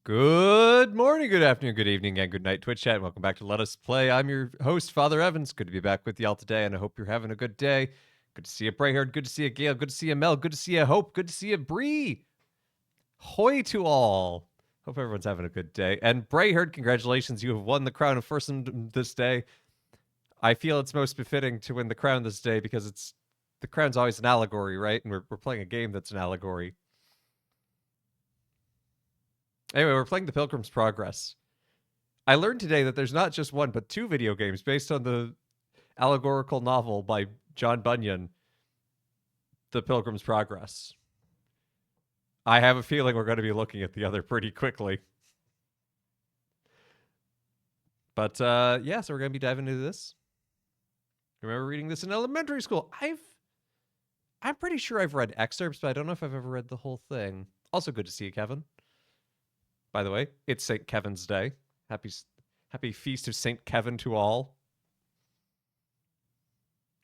Good morning, good afternoon, good evening, and good night, Twitch chat. Welcome back to Let Us Play. I'm your host, Father Evans. Good to be back with y'all today, and I hope you're having a good day. Good to see you, Brayhard. Good to see you, Gail. Good to see you, Mel. Good to see you, Hope. Good to see you, Bree. Hoy to all. Hope everyone's having a good day. And Brayhard, congratulations. You have won the crown of Firstdom this day. I feel it's most befitting to win the crown this day because the crown's always an allegory, right? And we're playing a game that's an allegory. Anyway, we're playing the Pilgrim's Progress. I learned today that there's not just one, but two video games based on the allegorical novel by John Bunyan, The Pilgrim's Progress. I have a feeling we're going to be looking at the other pretty quickly. But yeah, so we're going to be diving into this. Remember reading this in elementary school. I'm pretty sure I've read excerpts, but I don't know if I've ever read the whole thing. Also good to see you, Kevin. By the way, it's St. Kevin's Day. Happy feast of St. Kevin to all.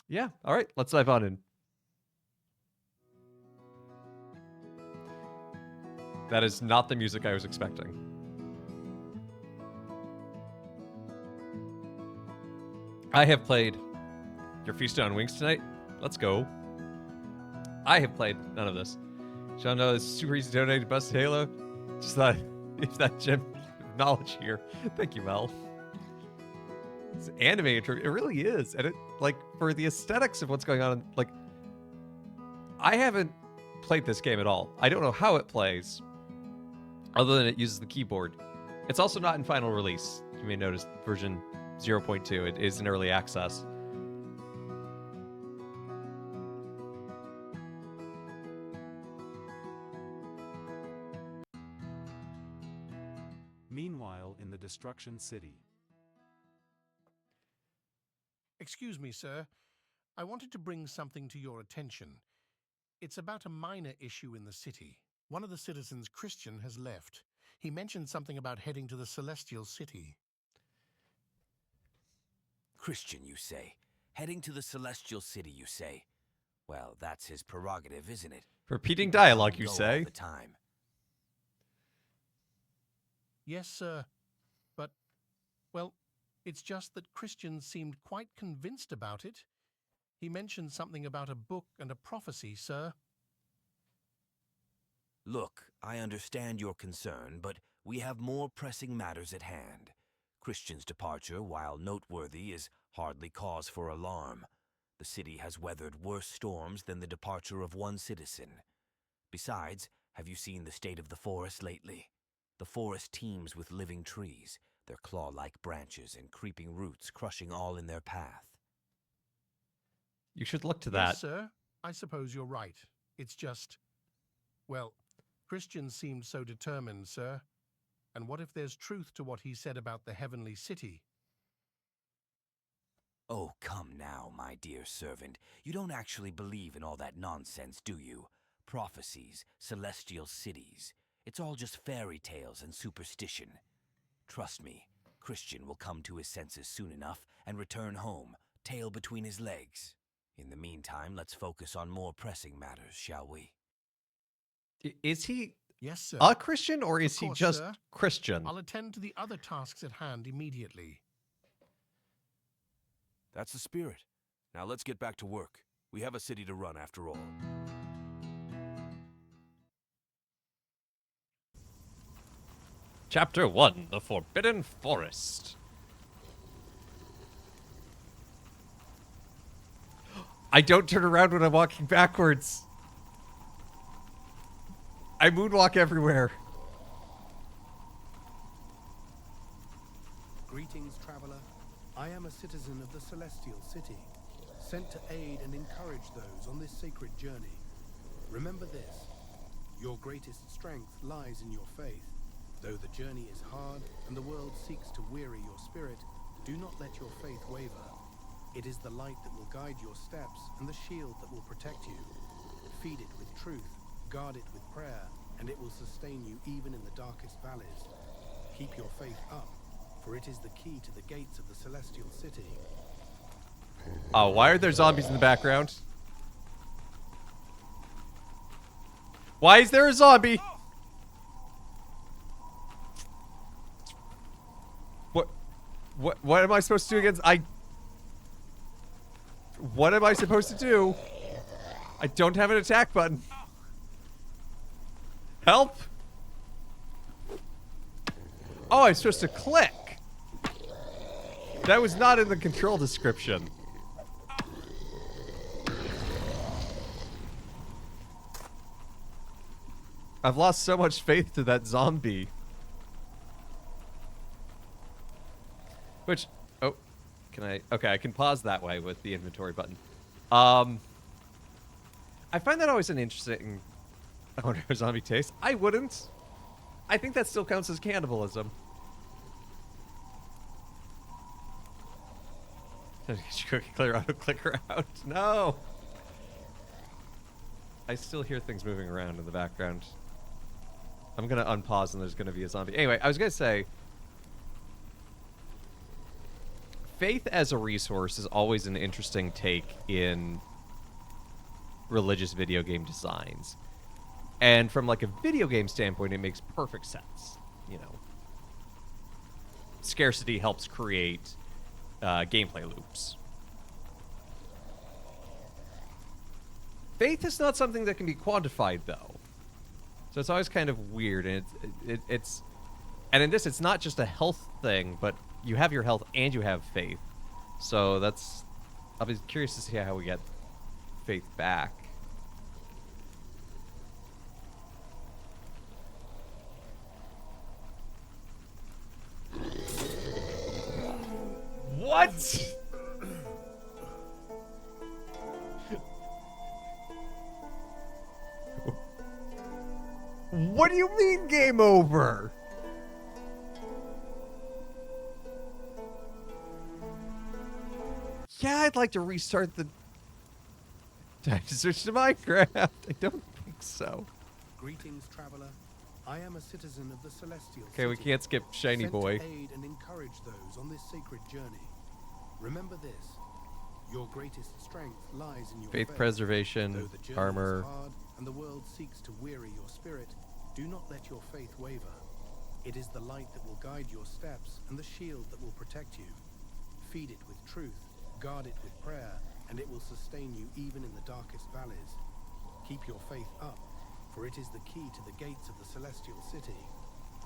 Yeah, all right, let's dive on in. That is not the music I was expecting. I have played Your Feast on Wings tonight. Let's go. I have played none of this. Sean knows it's super easy to donate to Busted Halo. Just thought if that gem knowledge here. Thank you, Mel. It's animated. It really is. And it, like, for the aesthetics of what's going on, like, I haven't played this game at all. I don't know how it plays, other than it uses the keyboard. It's also not in final release. You may notice version 0.2. It is in early access. Meanwhile, in the Destruction City. Excuse me, sir. I wanted to bring something to your attention. It's about a minor issue in the city. One of the citizens, Christian, has left. He mentioned something about heading to the Celestial City. Christian, you say? Heading to the Celestial City, you say? Well, that's his prerogative, isn't it? Repeating dialogue, you say? All the time. Yes, sir. But, well, it's just that Christian seemed quite convinced about it. He mentioned something about a book and a prophecy, sir. Look, I understand your concern, but we have more pressing matters at hand. Christian's departure, while noteworthy, is hardly cause for alarm. The city has weathered worse storms than the departure of one citizen. Besides, have you seen the state of the forest lately? The forest teems with living trees, their claw-like branches and creeping roots crushing all in their path. You should look to that. Yes, sir. I suppose you're right. It's just... Well, Christian seemed so determined, sir. And what if there's truth to what he said about the heavenly city? Oh, come now, my dear servant. You don't actually believe in all that nonsense, do you? Prophecies, celestial cities. It's all just fairy tales and superstition. Trust me, Christian will come to his senses soon enough and return home, tail between his legs. In the meantime, let's focus on more pressing matters, shall we? Is he Yes, sir. a Christian, or is he course, just sir. Christian? I'll attend to the other tasks at hand immediately. That's the spirit. Now let's get back to work. We have a city to run after all. Chapter 1, The Forbidden Forest. I don't turn around when I'm walking backwards. I moonwalk everywhere. Greetings, traveler. I am a citizen of the Celestial City, sent to aid and encourage those on this sacred journey. Remember this, your greatest strength lies in your faith. Though the journey is hard and the world seeks to weary your spirit, do not let your faith waver. It is the light that will guide your steps and the shield that will protect you. Feed it with truth, guard it with prayer, and it will sustain you even in the darkest valleys. Keep your faith up, for it is the key to the gates of the Celestial City. Oh, why are there zombies in the background? Why is there a zombie? What am I supposed to do against... What am I supposed to do? I don't have an attack button. Help! Oh, I'm supposed to click. That was not in the control description. I've lost so much faith to that zombie. Which, oh, can I? Okay, I can pause that way with the inventory button. I find that always an interesting. I wonder how zombie tastes. I wouldn't. I think that still counts as cannibalism. Clear auto clicker out. No. I still hear things moving around in the background. I'm gonna unpause and there's gonna be a zombie. Anyway, I was gonna say, faith as a resource is always an interesting take in religious video game designs. And from like a video game standpoint, it makes perfect sense. You know, scarcity helps create gameplay loops. Faith is not something that can be quantified, though. So it's always kind of weird, and it's and in this, it's not just a health thing, but you have your health and you have faith. So that's, I'll be curious to see how we get faith back. What? What do you mean game over? Yeah, I'd like to restart the... Time to switch to Minecraft. I don't think so. Greetings, traveler. I am a citizen of the Celestial Okay, we City, can't skip Shiny sent Boy. to aid and encourage those on this sacred journey. Remember this. Your greatest strength lies in your Faith preservation, Though the journey armor. is hard and the world seeks to weary your spirit, do not let your faith waver. It is the light that will guide your steps and the shield that will protect you. Feed it with truth, guard it with prayer, and it will sustain you even in the darkest valleys. Keep your faith up, for it is the key to the gates of the Celestial City.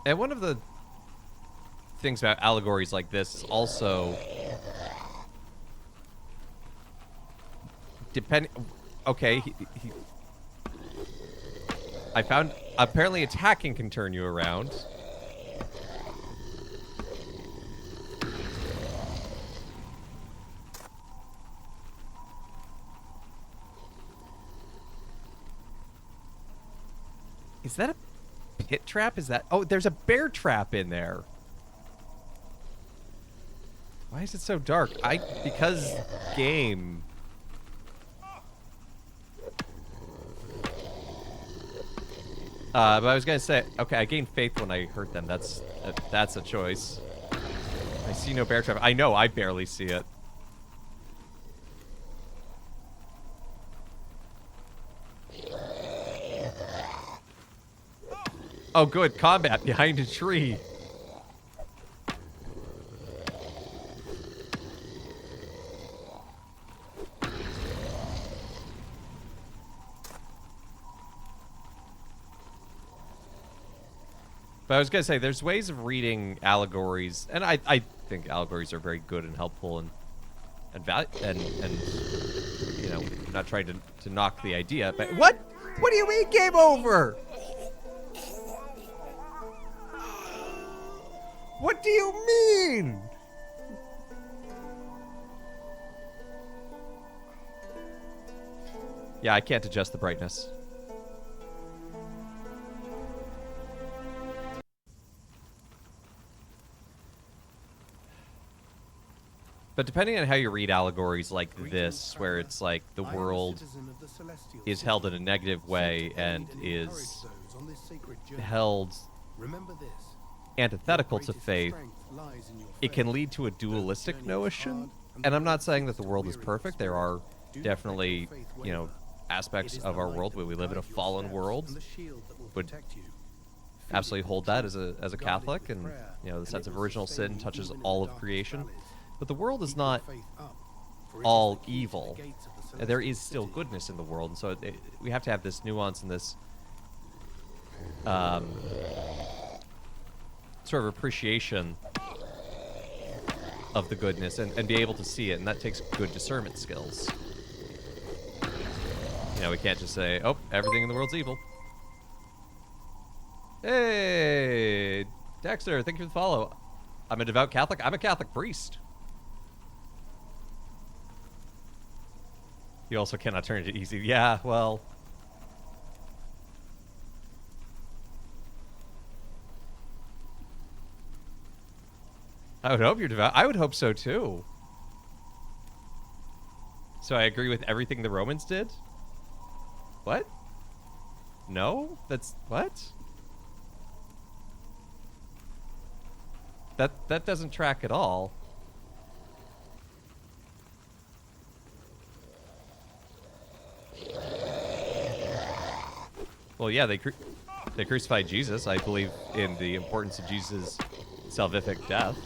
And one of the things about allegories like this is also... Okay, I found... Apparently attacking can turn you around. Is that a pit trap? Is that... Oh, there's a bear trap in there. Why is it so dark? Because game... but I was gonna say, okay, I gained faith when I heard them. That's a choice. I see no bear trap. I know, I barely see it. Oh, good. Combat behind a tree. But I was going to say, there's ways of reading allegories, and I think allegories are very good and helpful and you know, I'm not trying to knock the idea, but what? What do you mean game over? What do you mean? Yeah, I can't adjust the brightness. But depending on how you read allegories like this, where it's like the world is held in a negative way and is held antithetical to faith, it can lead to a dualistic notion. And I'm not saying that the world is perfect. There are definitely, you know, aspects of our world where we live in a fallen world. Would absolutely hold that as a Catholic, and you know, the sense of original sin touches all of creation. But the world is not all evil. There is still goodness in the world, and so we have to have this nuance and this sort of appreciation of the goodness and be able to see it, and that takes good discernment skills. You know, we can't just say, oh, everything in the world's evil. Hey, Dexter, thank you for the follow. I'm a devout Catholic. I'm a Catholic priest. You also cannot turn it easy. Yeah, well. I would hope you're devout. I would hope so, too. So I agree with everything the Romans did? What? No? That's... what? That doesn't track at all. Well, yeah, they crucified Jesus. I believe in the importance of Jesus' salvific death.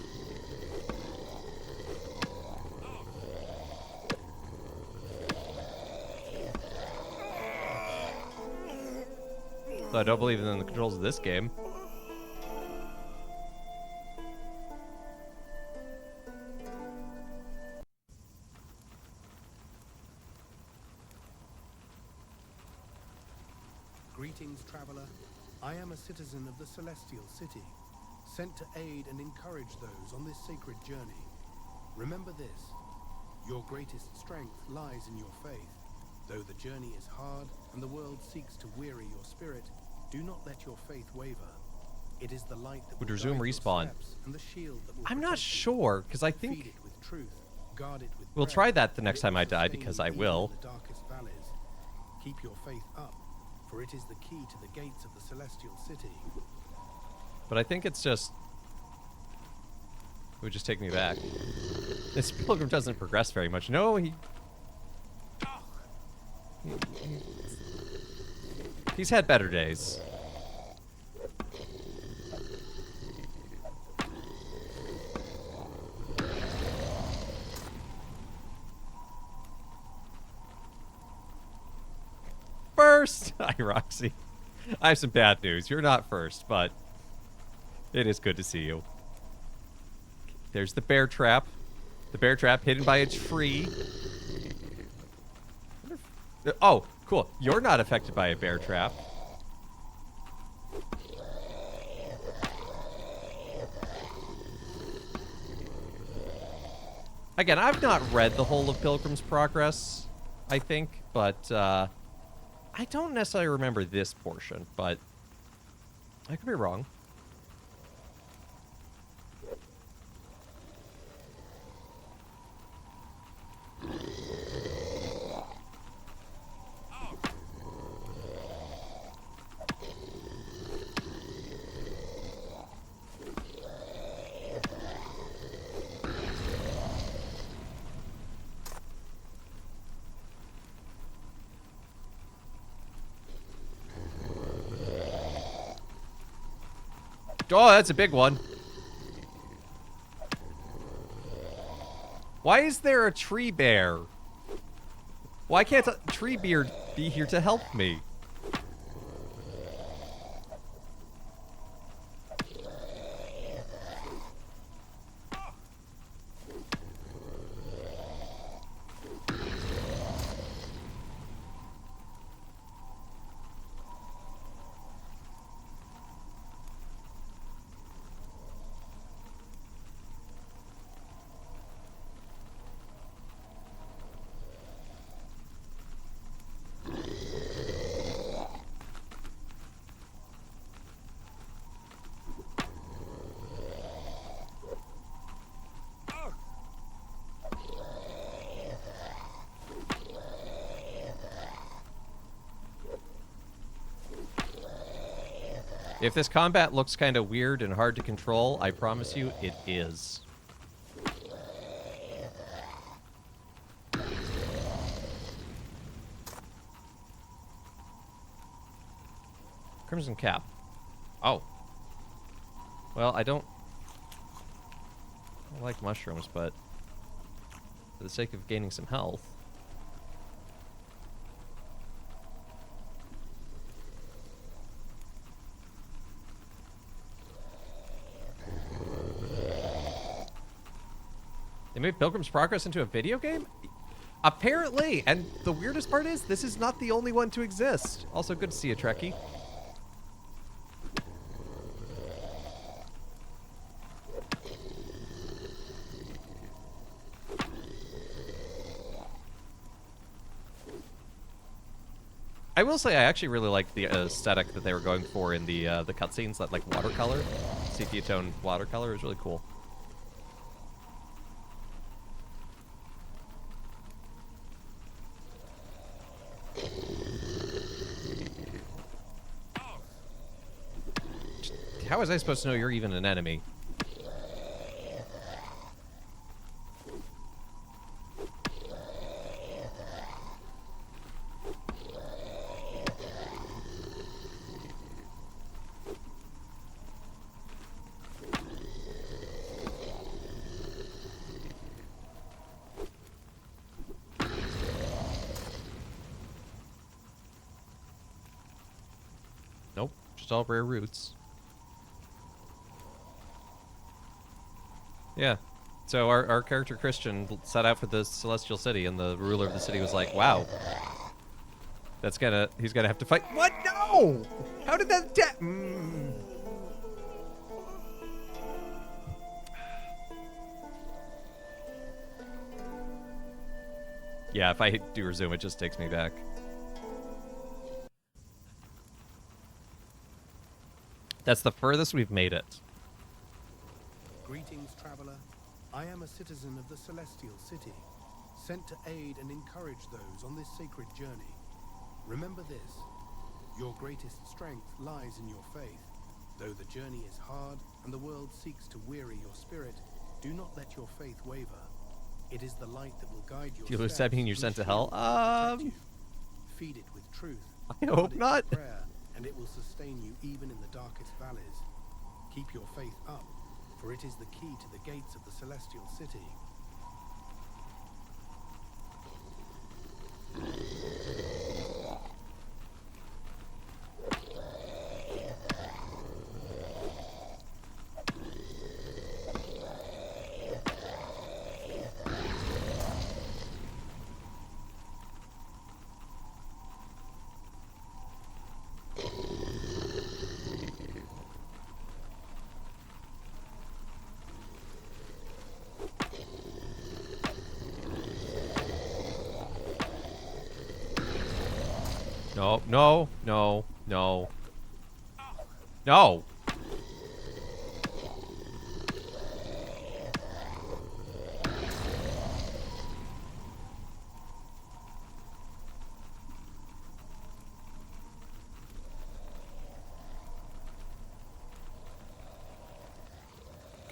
But I don't believe in the controls of this game. Greetings, traveler. I am a citizen of the Celestial City, sent to aid and encourage those on this sacred journey. Remember this, your greatest strength lies in your faith. Though the journey is hard and the world seeks to weary your spirit, do not let your faith waver. It is the light that Would will resume guide your respawn. steps and the shield that will I'm not protect you. sure, because I Feed think it with truth, guard it with we'll prayer, try that the and next it time will I die, sustain because you I even will. in the darkest valleys. Keep your faith up, for it is the key to the gates of the Celestial City. But I think it's just... it would just take me back. This Pilgrim doesn't progress very much. No, he's had better days. First! Hi, Roxy. I have some bad news. You're not first, but it is good to see you. There's the bear trap. The bear trap hidden by a tree. Oh, cool. You're not affected by a bear trap. Again, I've not read the whole of Pilgrim's Progress, I think, but I don't necessarily remember this portion, but I could be wrong. Oh, that's a big one. Why is there a tree bear? Why can't a tree beard be here to help me? If this combat looks kind of weird and hard to control, I promise you it is. Crimson Cap. Oh, Well, I don't like mushrooms, but for the sake of gaining some health. They made Pilgrim's Progress into a video game? Apparently! And the weirdest part is, this is not the only one to exist. Also, good to see you, Trekkie. I will say I actually really like the aesthetic that they were going for in the cutscenes, that like watercolor, sepia tone watercolor is really cool. How was I supposed to know you're even an enemy? Nope, just all rare roots. Yeah. So our character Christian set out for the Celestial City, and the ruler of the city was like, "Wow, he's gonna have to fight." What? No! How did that? Yeah, if I do resume, it just takes me back. That's the furthest we've made it. Greetings, traveler. I am a citizen of the Celestial City, sent to aid and encourage those on this sacred journey. Remember this, your greatest strength lies in your faith. Though the journey is hard and the world seeks to weary your spirit, do not let your faith waver. It is the light that will guide your Do you lose steps that mean you're and sent to the hell? shield that will protect you. Feed it with truth. I hope guard it not. with prayer, and it will sustain you even in the darkest valleys. Keep your faith up, for it is the key to the gates of the Celestial City. No, no, no, no. No!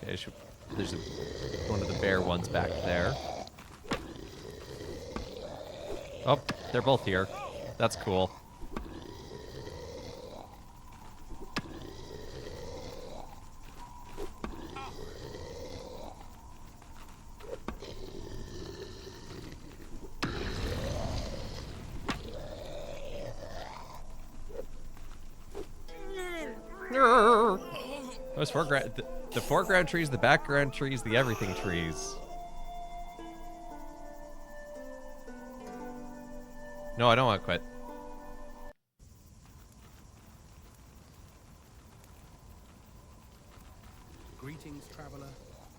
Okay, there's one of the bear ones back there. Oh, they're both here. That's cool. Those foreground, the foreground trees, the background trees, the everything trees. No, I don't want to quit. Greetings, traveler.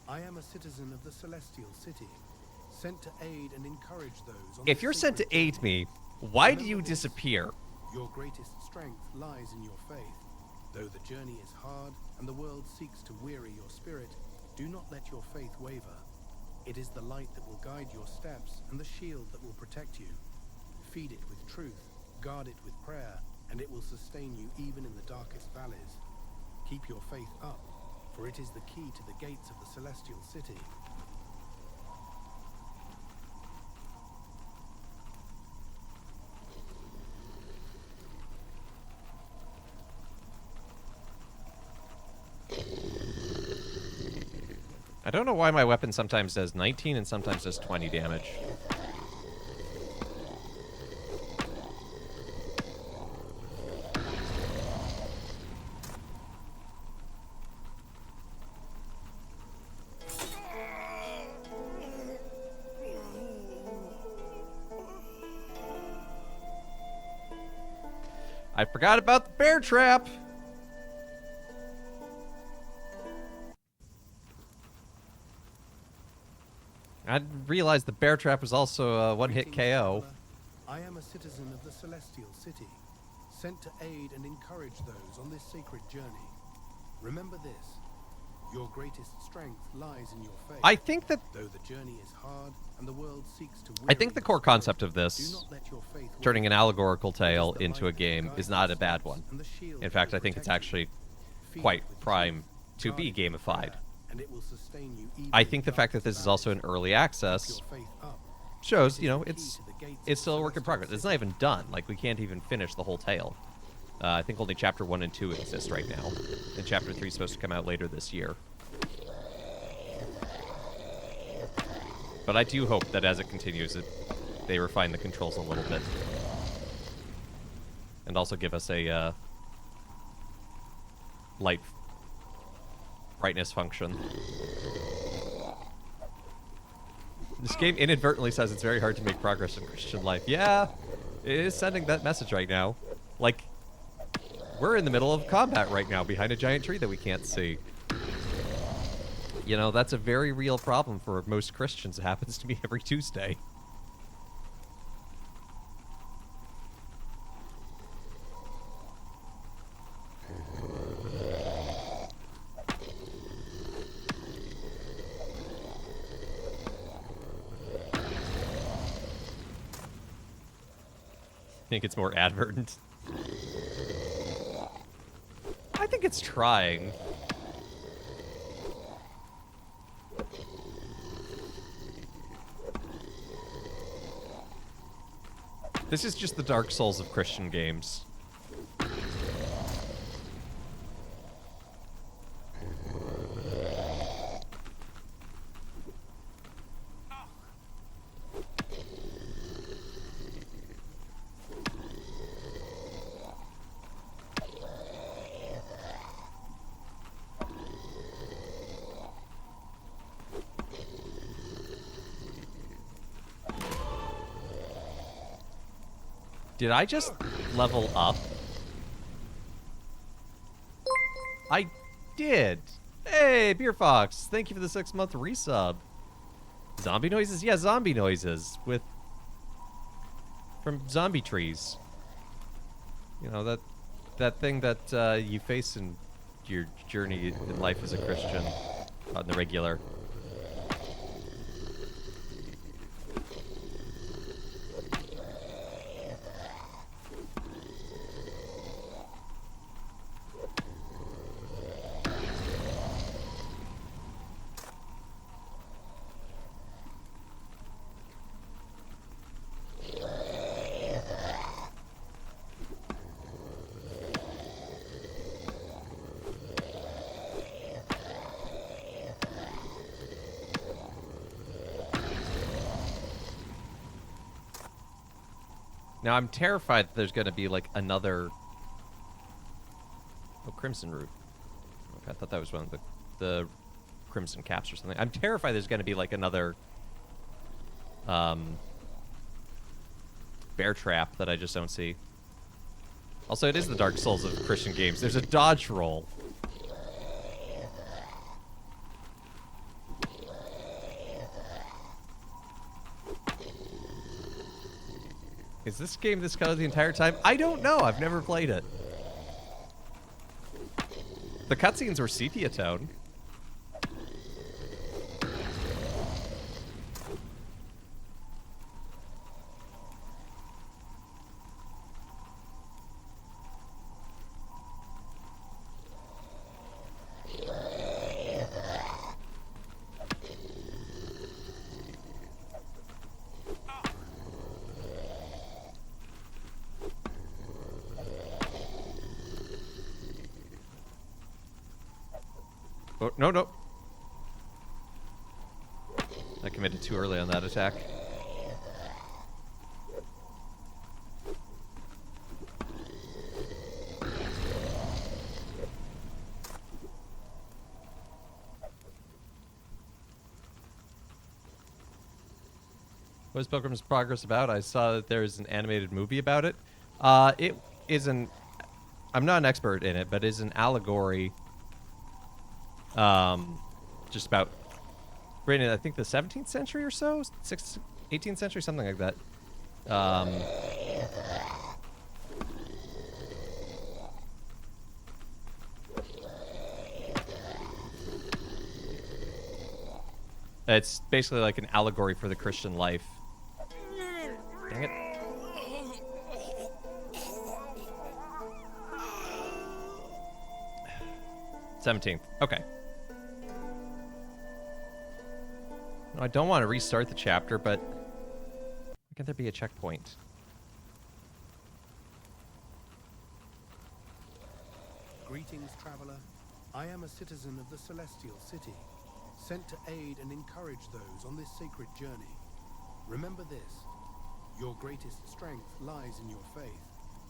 I am a citizen of the Celestial City, sent to aid and encourage those on If this you're sent to sacred aid journey. me, why do Remember you this, disappear? Your greatest strength lies in your faith. Though the journey is hard and the world seeks to weary your spirit, do not let your faith waver. It is the light that will guide your steps and the shield that will protect you. Feed it with truth, guard it with prayer, and it will sustain you even in the darkest valleys. Keep your faith up, for it is the key to the gates of the Celestial City. I don't know why my weapon sometimes does 19 and sometimes does 20 damage. I forgot about the bear trap. I didn't realize the bear trap was also a one-hit Greetings, KO. traveler. I am a citizen of the Celestial City, sent to aid and encourage those on this sacred journey. Remember this, your greatest strength lies in your faith. I think that Though the journey is hard and the world seeks to I think the core concept of do this, not let your faith turning an waver. allegorical tale It is the into a light that game, guides is not your a bad steps one. and the shield In that fact, will I think it's protect actually you. Feed quite it with prime truth, to be guard it with gamified. prayer, and it will sustain you even I in think the the fact that darkest this is also in valleys. early Keep access your faith up. shows, It you is know, the key it's to the gates it's of still a work in Celestial progress. It's not City. even done. Like, we can't even finish the whole tale. I think only chapter 1 and 2 exist right now, and chapter 3 is supposed to come out later this year. But I do hope that as it continues, they refine the controls a little bit. And also give us a light brightness function. This game inadvertently says it's very hard to make progress in Christian life. Yeah, it is sending that message right now. Like, we're in the middle of combat right now behind a giant tree that we can't see. You know, that's a very real problem for most Christians. It happens to me every Tuesday. I think it's more advertent. I think it's trying. This is just the Dark Souls of Christian games. Did I just level up? I did. Hey, Beer Fox, thank you for the 6-month resub. Zombie noises? Yeah, zombie noises from zombie trees. You know, that thing that you face in your journey in life as a Christian on the regular. Now, I'm terrified that there's going to be, like, another... Oh, Crimson Root. Okay, I thought that was one of the Crimson Caps or something. I'm terrified there's going to be, like, another... bear trap that I just don't see. Also, it is the Dark Souls of Christian games. There's a dodge roll. Is this game this color the entire time? I don't know. I've never played it. The cutscenes were sepia tone. Oh, no, no. committed too early on that attack. What is Pilgrim's Progress about? I saw that there's an animated movie about it. It is an... I'm not an expert in it, but is an allegory just about written in, I think, the 17th century or so? 18th century, something like that. It's basically like an allegory for the Christian life. Dang it. '17th. Okay. No, I don't want to restart the chapter, but why can't there be a checkpoint? Greetings, traveler. I am a citizen of the Celestial City, sent to aid and encourage those on this sacred journey. Remember this, your greatest strength lies in your faith.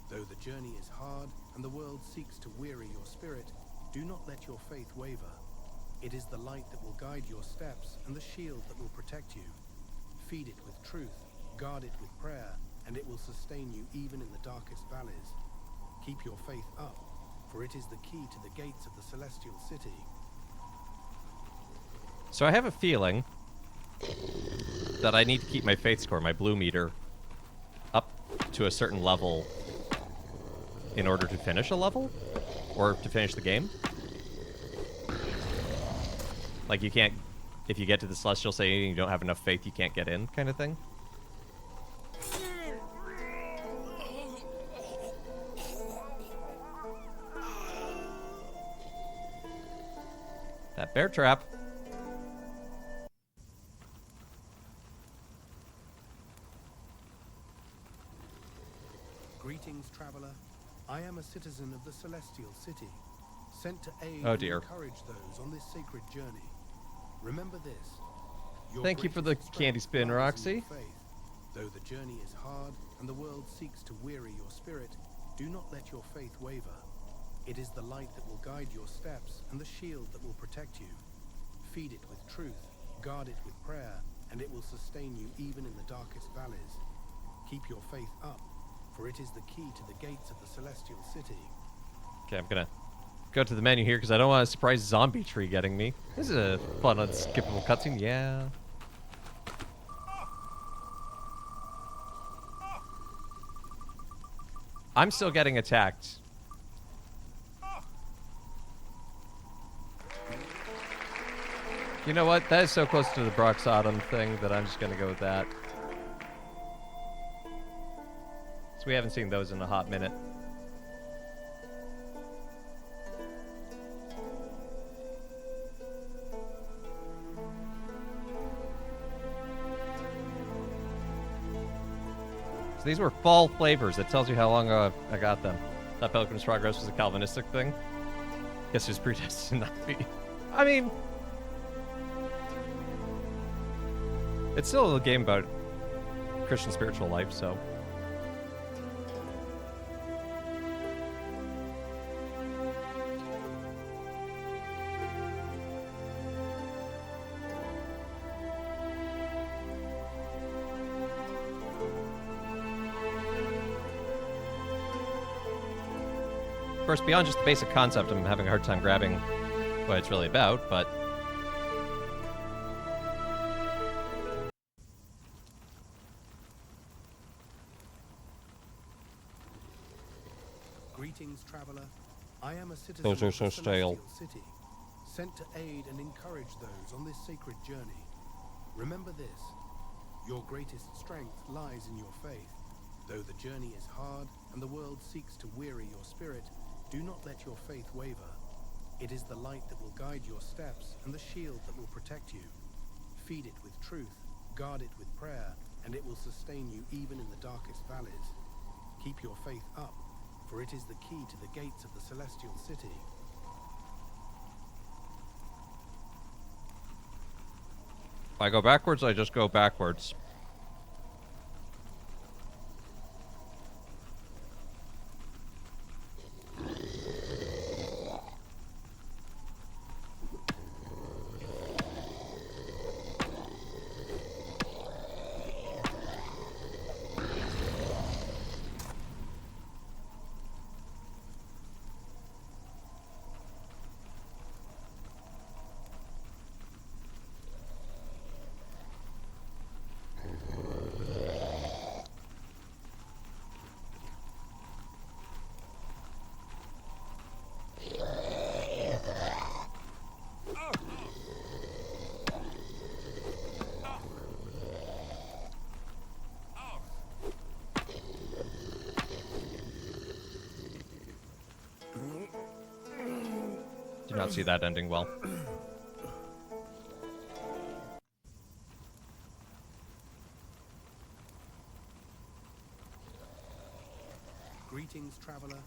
Though the journey is hard and the world seeks to weary your spirit, do not let your faith waver. It is the light that will guide your steps and the shield that will protect you. Feed it with truth, guard it with prayer, and it will sustain you even in the darkest valleys. Keep your faith up, for it is the key to the gates of the Celestial City. So I have a feeling that I need to keep my faith score, my blue meter, up to a certain level in order to finish a level? Or to finish the game? Like, you can't... If you get to the Celestial City and you don't have enough faith, you can't get in, kind of thing? That bear trap. Greetings, traveler. I am a citizen of the Celestial City, sent to aid Oh, and dear. encourage those on this sacred journey. Remember this. Your Thank you for the greatest candy strength spin, lies in Roxy. your faith. Though the journey is hard and the world seeks to weary your spirit, do not let your faith waver. It is the light that will guide your steps and the shield that will protect you. Feed it with truth, guard it with prayer, and it will sustain you even in the darkest valleys. Keep your faith up, for it is the key to the gates of the Celestial City. Okay, I'm gonna go to the menu here because I don't want a surprise zombie tree getting me. This is a fun, unskippable cutscene. Yeah. I'm still getting attacked. You know what? That is so close to the Broxodon thing that I'm just gonna go with that. So we haven't seen those in a hot minute. So these were fall flavors. That tells you how long I got them. That Pilgrim's Progress was a Calvinistic thing. Guess it was predestined not to be. I mean, it's still a game about Christian spiritual life, so. Of course, beyond just the basic concept, I'm having a hard time grabbing what it's really about, but... Greetings, traveler. I am a citizen Those are of so the stale. Celestial City, sent to aid and encourage those on this sacred journey. Remember this, your greatest strength lies in your faith. Though the journey is hard and the world seeks to weary your spirit, do not let your faith waver. It is the light that will guide your steps and the shield that will protect you. Feed it with truth, guard it with prayer, and it will sustain you even in the darkest valleys. Keep your faith up, for it is the key to the gates of the Celestial City. If I go backwards, I just go backwards. Did not see that ending well. Greetings, traveler.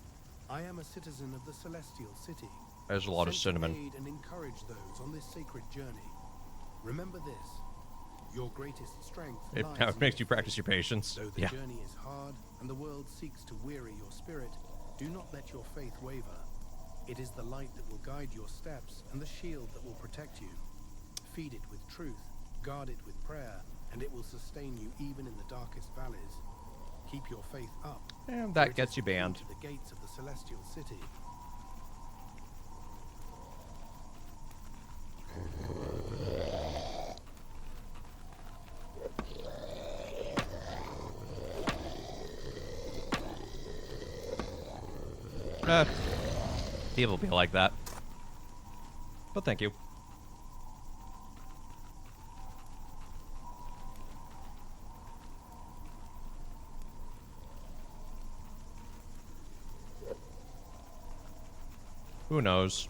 I am a citizen of the Celestial City. There's a lot of sent to cinnamon. aid and encourage those on this sacred journey. Remember this: your greatest strength It lies in makes your you practice your faith. patience. Though the Yeah. journey is hard and the world seeks to weary your spirit, do not let your faith waver. It is the light that will guide your steps and the shield that will protect you. Feed it with truth, guard it with prayer, and it will sustain you even in the darkest valleys. Keep your faith up. And for that it gets is you the key banned. to the gates of the Celestial City. People be like that. But thank you. Who knows?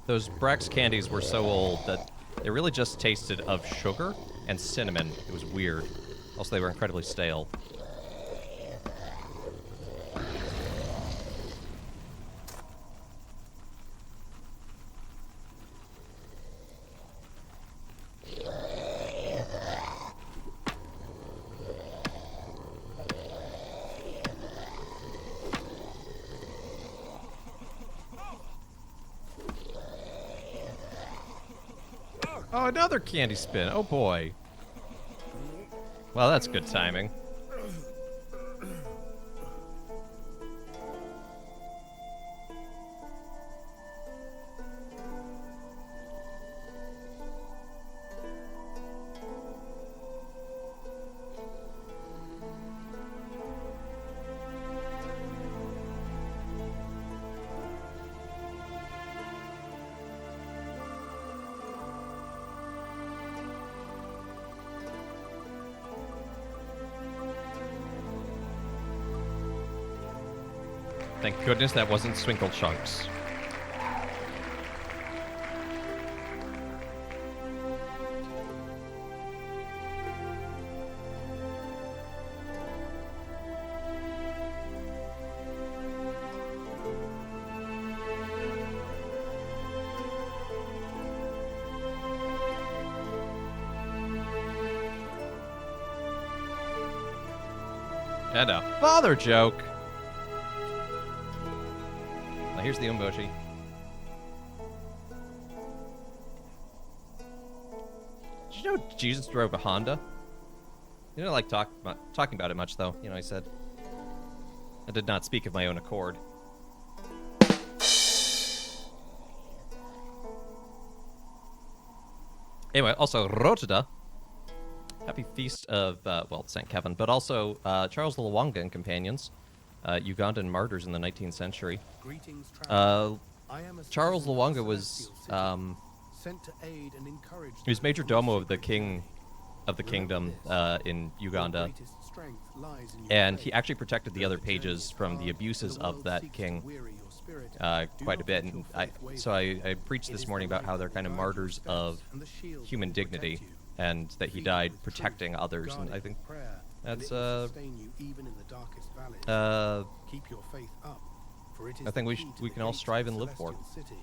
Those Brax candies were so old that they really just tasted of sugar and cinnamon. It was weird. Also, they were incredibly stale. Oh, another candy spin. Oh, boy. Well, that's good timing. Thank goodness that wasn't Swinkle Chunks. And a father joke. Now here's the Umboshi. Did you you know Jesus drove a Honda? You didn't like talking about it much, though. You know, he said. I did not speak of my own accord. Anyway, also, Rotada. Happy feast of, well, St. Kevin, but also Charles Lwanga and companions, Ugandan martyrs in the 19th century. Greetings, traveler. Charles Lwanga was, sent to aid and encourage he was those major on domo this of the sacred king journey. of the kingdom in Your Uganda, greatest strength lies in your and faith. he actually protected the Though other the journey pages is from the hard, abuses and the of world that seeks to king weary your spirit, do quite a not bit. let your And faith so waver. I preached It this is morning the about how light they're that kind of will guide your martyrs steps, of and the shield that human will protect dignity, you. and that he Feed died with protecting truth, others. guard And I it think with prayer, and that's it will sustain you even in the darkest valleys. Keep your faith up, for it is I think the we key to we the can all gates of strive the and live for. celestial city.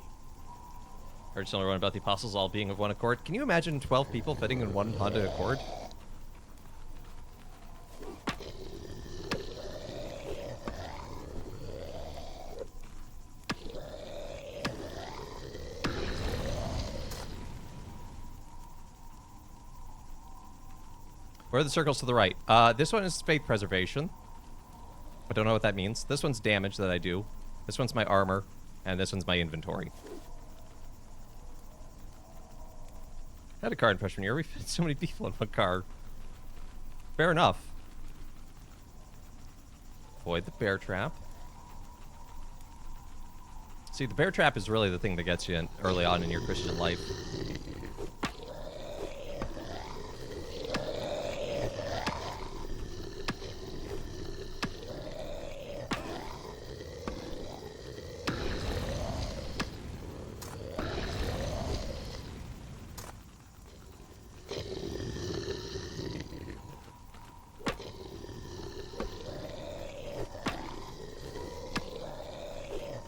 Heard someone wrote about the apostles all being of one accord. Can you imagine 12 people fitting in one Honda Accord? Where are the circles to the right? This one is faith preservation. I don't know what that means. This one's damage that I do. This one's my armor. And this one's my inventory. I had a car in freshman year. We fit so many people in one car. Fair enough. Avoid the bear trap. See, the bear trap is really the thing that gets you in early on in your Christian life.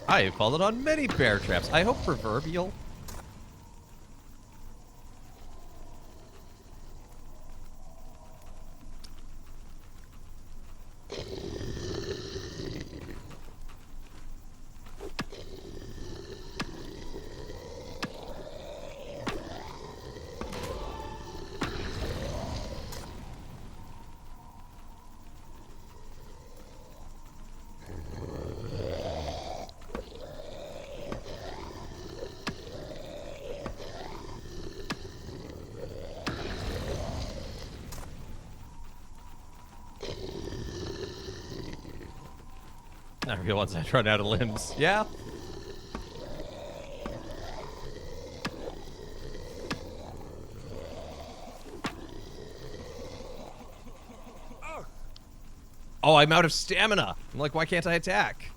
I have fallen on many bear traps. I hope proverbial. Not real ones that run out of limbs. Yeah. Oh, I'm out of stamina. I'm like, why can't I attack?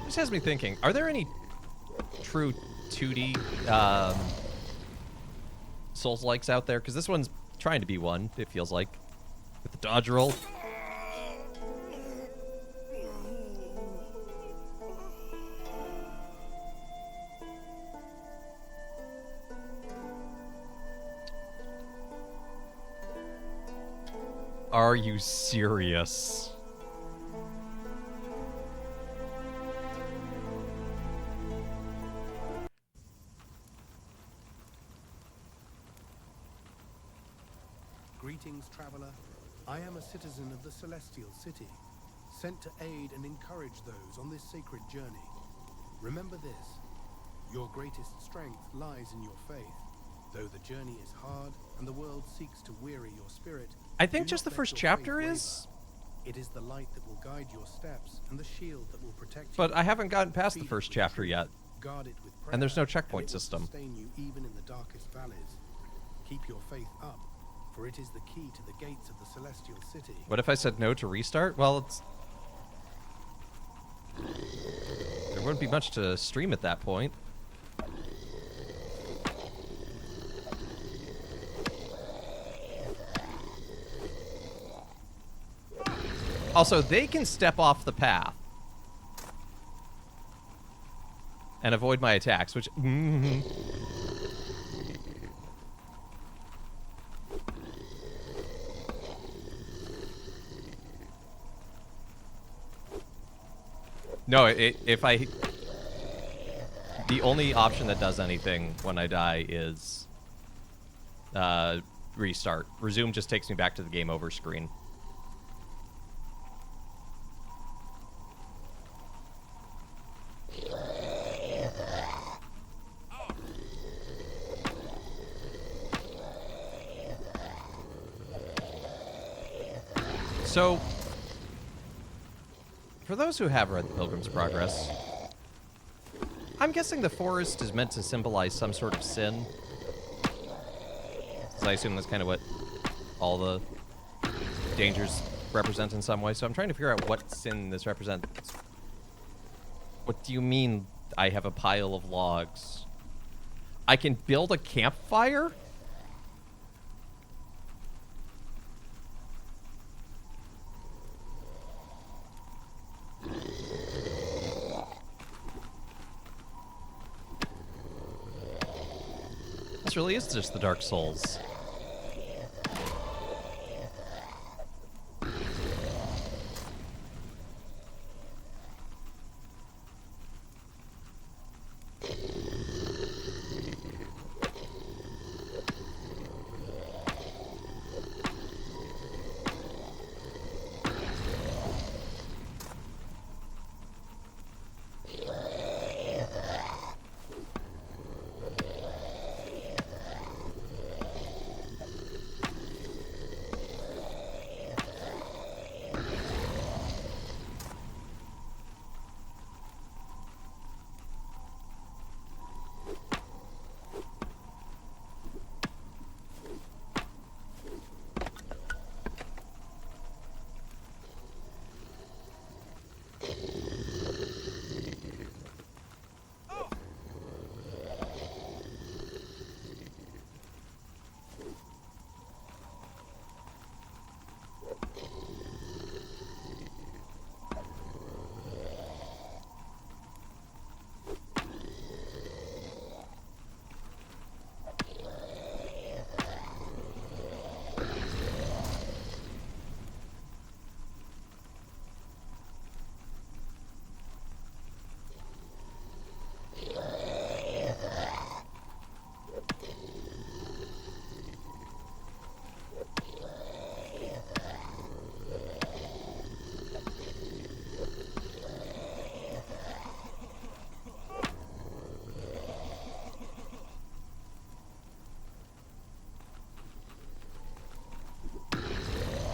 This has me thinking, are there any true 2D Souls-likes out there? Because this one's trying to be one, it feels like. With the dodge roll. Are you serious? Greetings, traveler. I am a citizen of the Celestial City, sent to aid and encourage those on this sacred journey. Remember this, your greatest strength lies in your faith. Though the journey is hard and the world seeks to weary your spirit, I think do just not the let first your chapter faith is, waver. It is the light that will guide your steps and the shield that will protect you. but I haven't gotten past the Feed it first with chapter truth, yet. guard it with And there's prayer, no checkpoint and it will system. sustain you even in the darkest valleys. Keep your faith up, for it is the key to the gates of the Celestial City. What if I said no to restart? Well, it's... there wouldn't be much to stream at that point. Also, they can step off the path and avoid my attacks, which... No, if I... the only option that does anything when I die is restart. Resume just takes me back to the game over screen. So, for those who have read Pilgrim's Progress, I'm guessing the forest is meant to symbolize some sort of sin. So I assume that's kind of what all the dangers represent in some way. So I'm trying to figure out what sin this represents. What do you mean I have a pile of logs? I can build a campfire? This really is just the Dark Souls.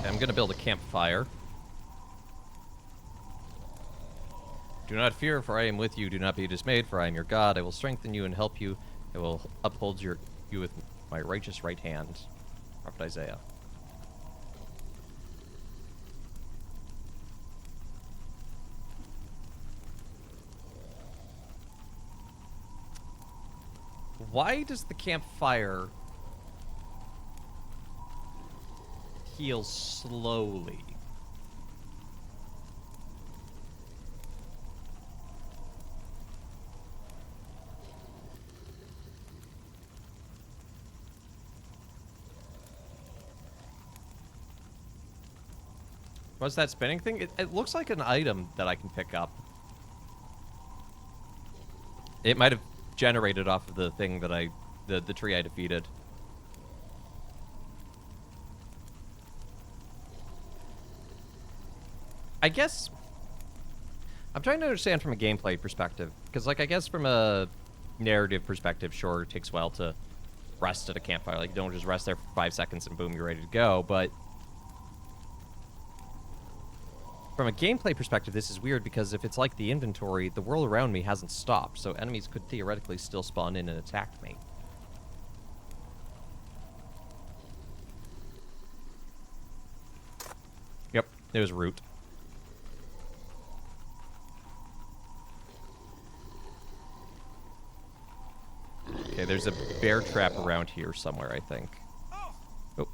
I'm gonna build a campfire. Do not fear, for I am with you. Do not be dismayed, for I am your God. I will strengthen you and help you. I will uphold you with my righteous right hand. Prophet Isaiah. Why does the campfire heal slowly? What's that spinning thing? It looks like an item that I can pick up. It might have generated off of the thing that the tree I defeated. I guess I'm trying to understand from a gameplay perspective, because like I guess from a narrative perspective, sure, it takes a while to rest at a campfire. Like you don't just rest there for 5 seconds and boom, you're ready to go. But from a gameplay perspective, this is weird because if it's like the inventory, the world around me hasn't stopped, so enemies could theoretically still spawn in and attack me. Yep, there's root. Okay, there's a bear trap around here somewhere, I think. Oh.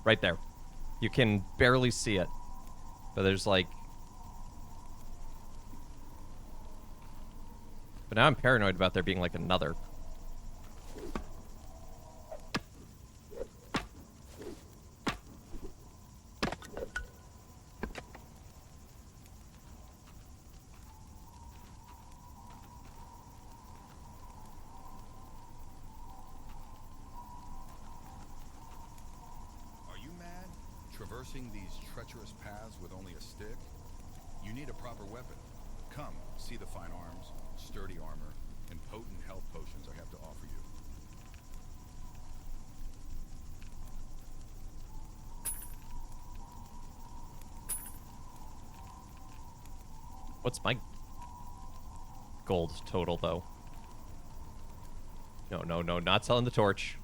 Right there. You can barely see it. But there's like... But now I'm paranoid about there being like another. Are you mad? Traversing these treacherous paths with only a stick? You need a proper weapon. Come, see the fine arms, sturdy armor, and potent health potions I have to offer you. What's my gold total, though? No, no, no, not selling the torch.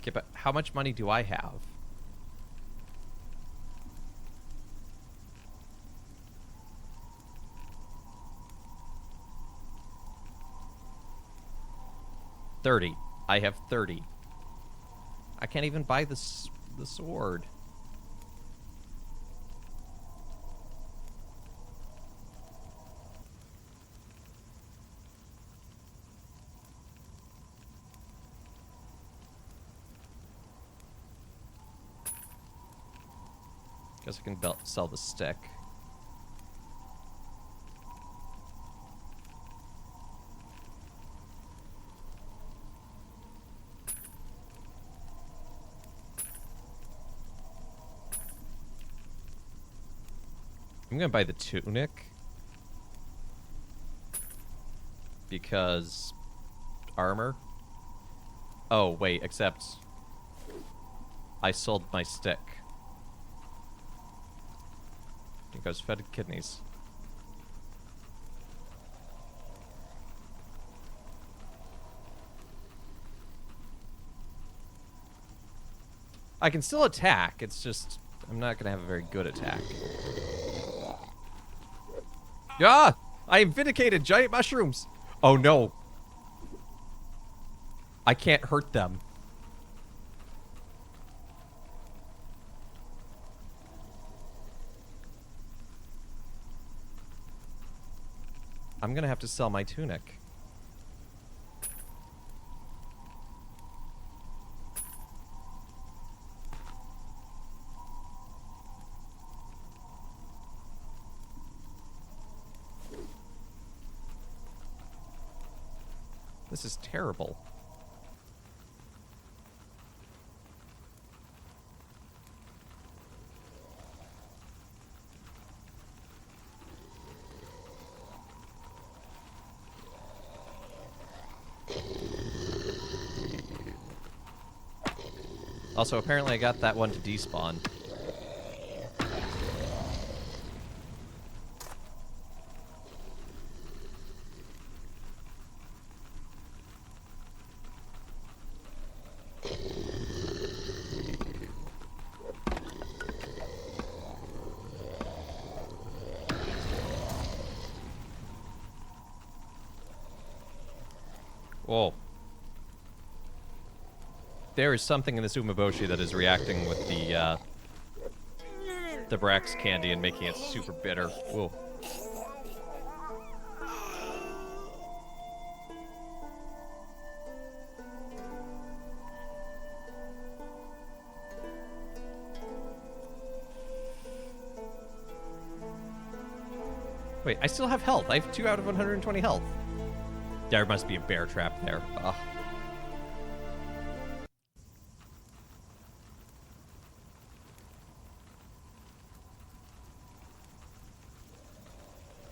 Okay, but how much money do I have? $30. I have 30. I can't even buy the sword. Guess I can sell the stick. I'm gonna buy the tunic because armor. Oh wait, except I sold my stick. It goes fed kidneys. I can still attack. It's just I'm not gonna have a very good attack. Ah! I am vindicated! Giant mushrooms! Oh no. I can't hurt them. I'm gonna have to sell my tunic. This is terrible. Also, apparently I got that one to despawn. Whoa. There is something in this umeboshi that is reacting with the Brax candy and making it super bitter. Whoa. Wait, I still have health. I have 2 out of 120 health. There must be a bear trap there. Ugh.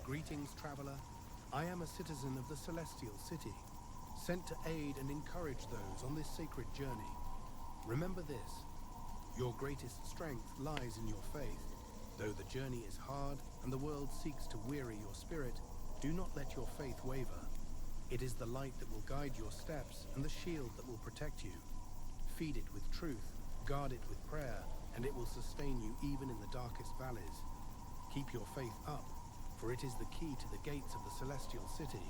Greetings, traveler. I am a citizen of the Celestial City, sent to aid and encourage those on this sacred journey. Remember this, your greatest strength lies in your faith. Though the journey is hard and the world seeks to weary your spirit, do not let your faith waver. It is the light that will guide your steps and the shield that will protect you. Feed it with truth, guard it with prayer, and it will sustain you even in the darkest valleys. Keep your faith up, for it is the key to the gates of the Celestial City.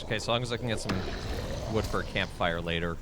Okay, as long as I can get some wood for a campfire later.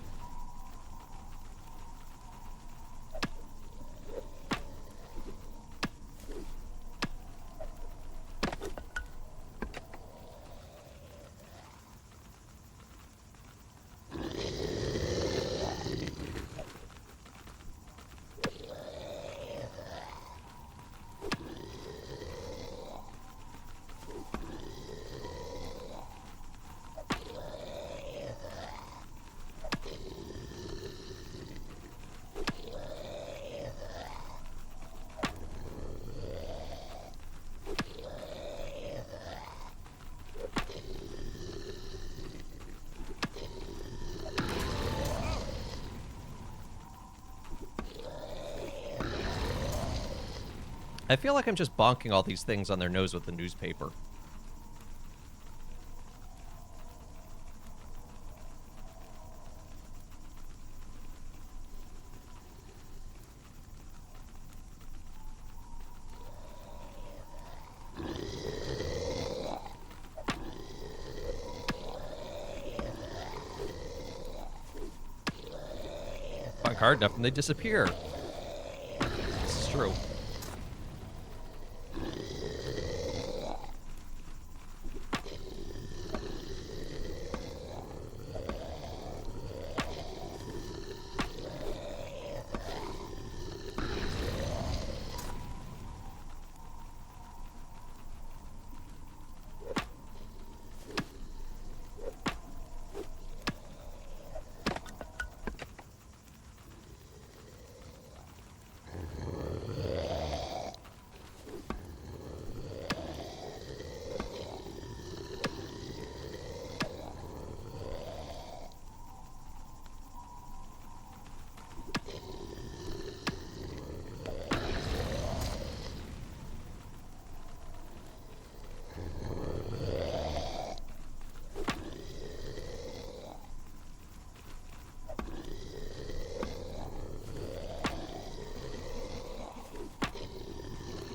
I feel like I'm just bonking all these things on their nose with the newspaper. Bonk hard enough and they disappear. This is true.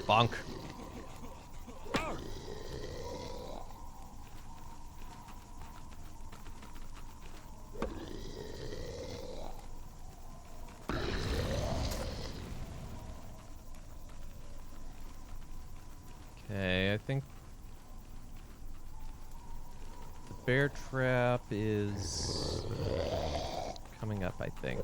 Bonk. Okay, I think the bear trap is coming up, I think.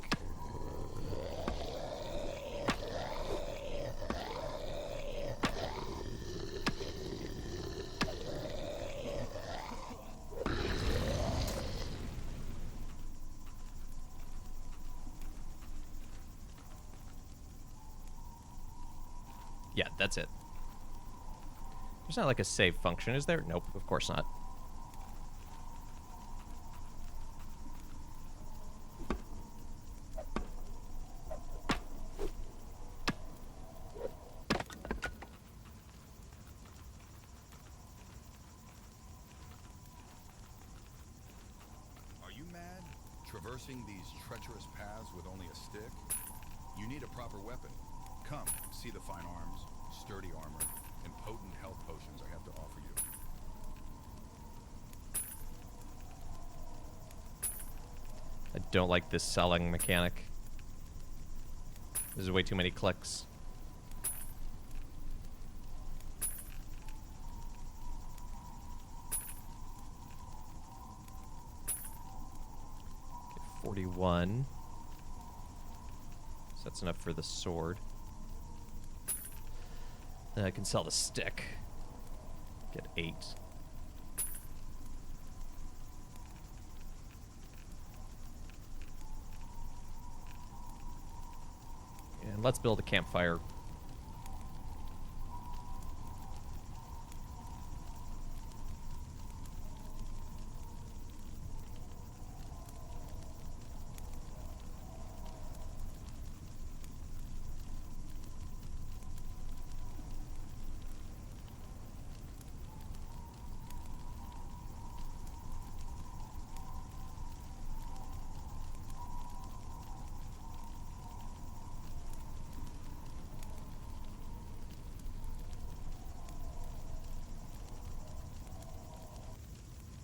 that's it. There's not like a save function, is there? Nope, of course not. Are you mad? Traversing these treacherous paths with only a stick? You need a proper weapon. Come, see the fine arms, sturdy armor, and potent health potions I have to offer you. I don't like this selling mechanic. There's way too many clicks. Okay, 41. So that's enough for the sword. Then I can sell the stick. Get 8. And let's build a campfire.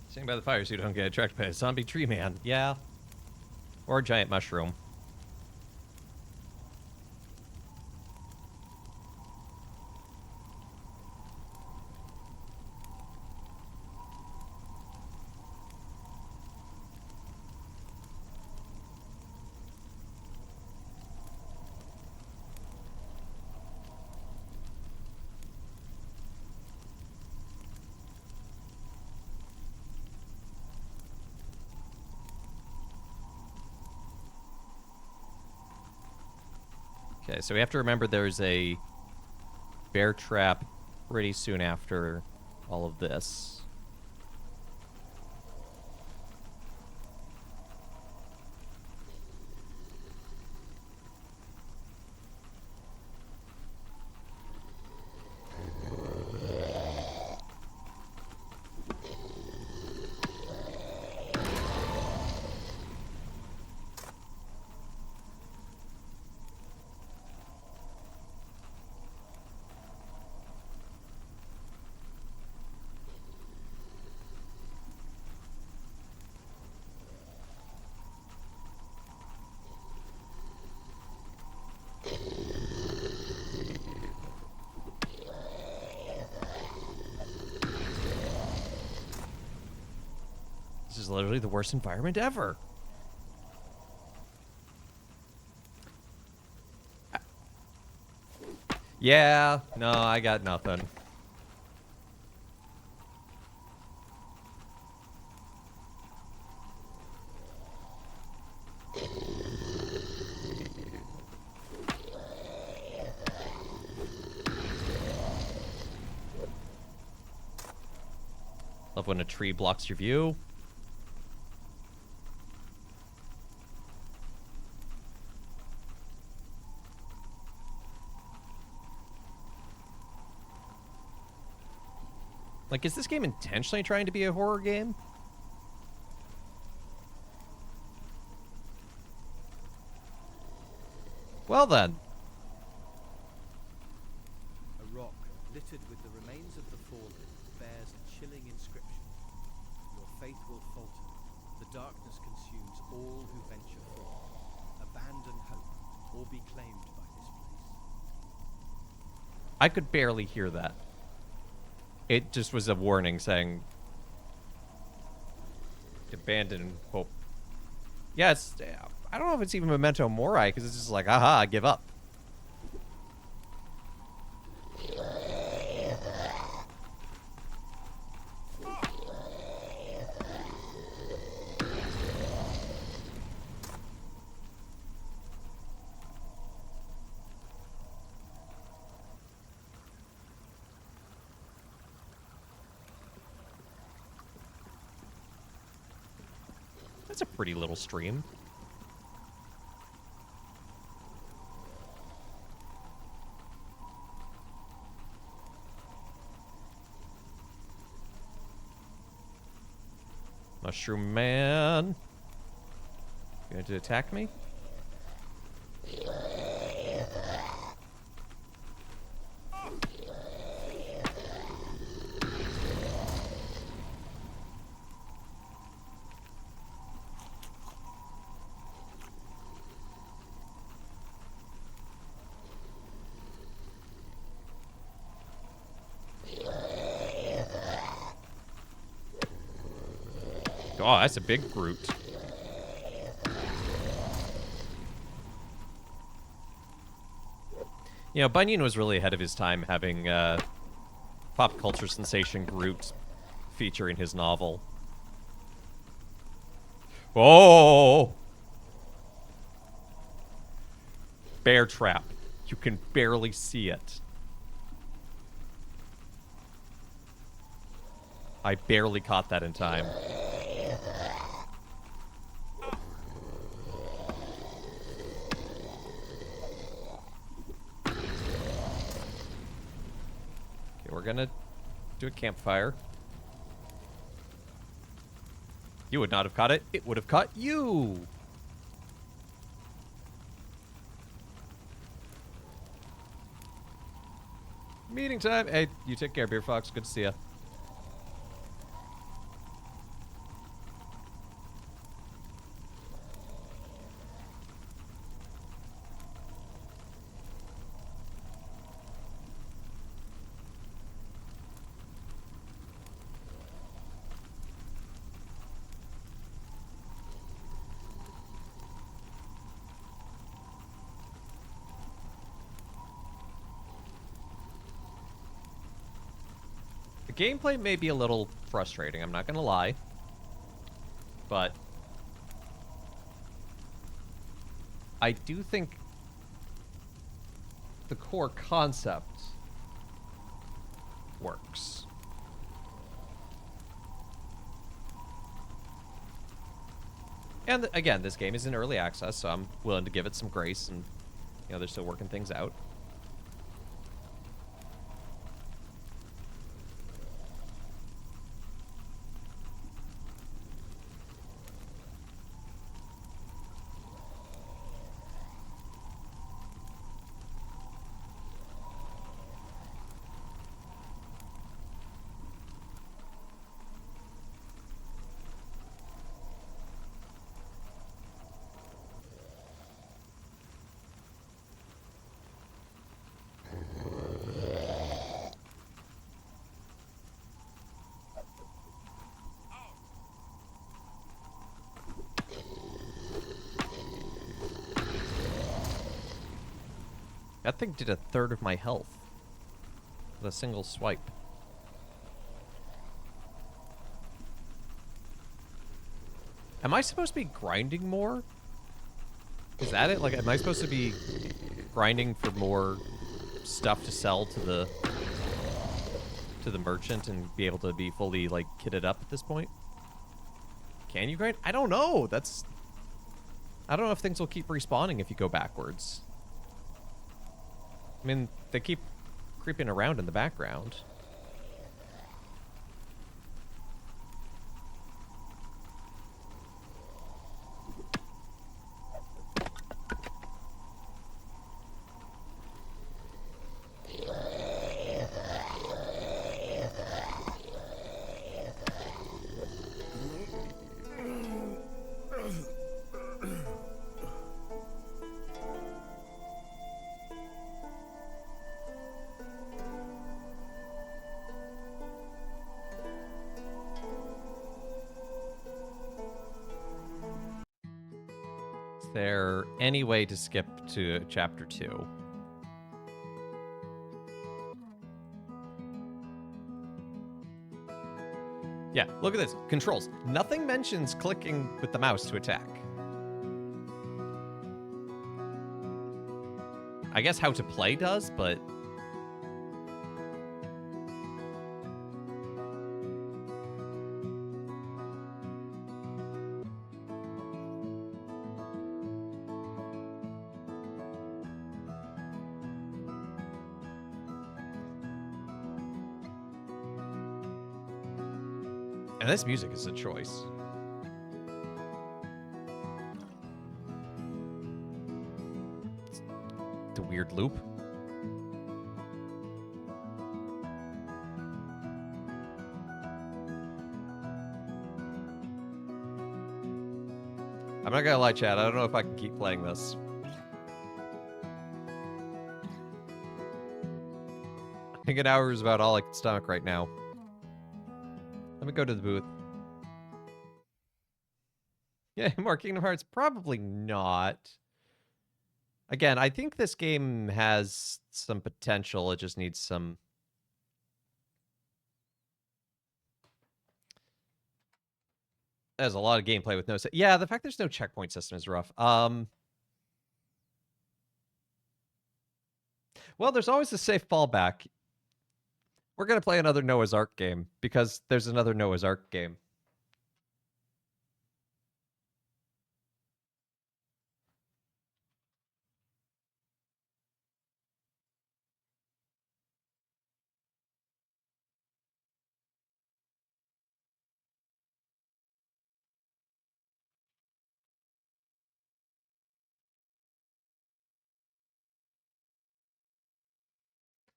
Sitting by the fire so you don't get attracted by a zombie tree man. Yeah. Or a giant mushroom. Okay, so we have to remember there's a bear trap pretty soon after all of this. This is literally the worst environment ever. Yeah, no, I got nothing. Love when a tree blocks your view. Like, is this game intentionally trying to be a horror game? Well then. A rock littered with the remains of the fallen bears a chilling inscription. Your faith will falter. The darkness consumes all who venture forth. Abandon hope or be claimed by this place. I could barely hear that. It just was a warning saying, abandon hope. Yeah, it's, I don't know if it's even Memento Mori, because it's just like, aha, I give up. That's a pretty little stream. Mushroom Man. You going to attack me? Oh, that's a big Groot. You know, Bunyan was really ahead of his time having pop culture sensation Groot feature in his novel. Oh! Bear trap. You can barely see it. I barely caught that in time. We're gonna do a campfire. You would not have caught it. It would have caught you. Meeting time. Hey, you take care, Beer Fox. Good to see ya. The gameplay may be a little frustrating, I'm not gonna lie. But I do think the core concept works. And again, this game is in early access, so I'm willing to give it some grace, and you know, they're still working things out. That thing did a third of my health with a single swipe. Am I supposed to be grinding more? Is that it? Like, am I supposed to be grinding for more stuff to sell to the merchant and be able to be fully, like, kitted up at this point? Can you grind? I don't know. I don't know if things will keep respawning if you go backwards. I mean, they keep creeping around in the background. Is there any way to skip to chapter 2? Yeah, look at this. Controls. Nothing mentions clicking with the mouse to attack. I guess how to play does, but... And this music is a choice. It's a weird loop. I'm not gonna lie, Chad. I don't know if I can keep playing this. I think an hour is about all I can stomach right now. Let me go to the booth. Yeah, more Kingdom Hearts? Probably not. Again, I think this game has some potential. It just needs some... There's a lot of gameplay with no... Yeah, the fact there's no checkpoint system is rough. Well, there's always a safe fallback. We're going to play another Noah's Ark game, because there's another Noah's Ark game.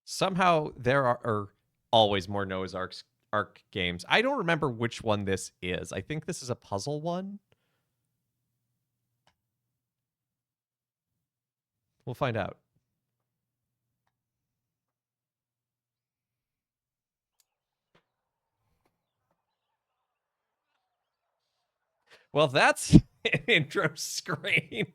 Somehow there are always more Noah's Ark games. I don't remember which one this is. I think this is a puzzle one. We'll find out. Well, that's an intro screen.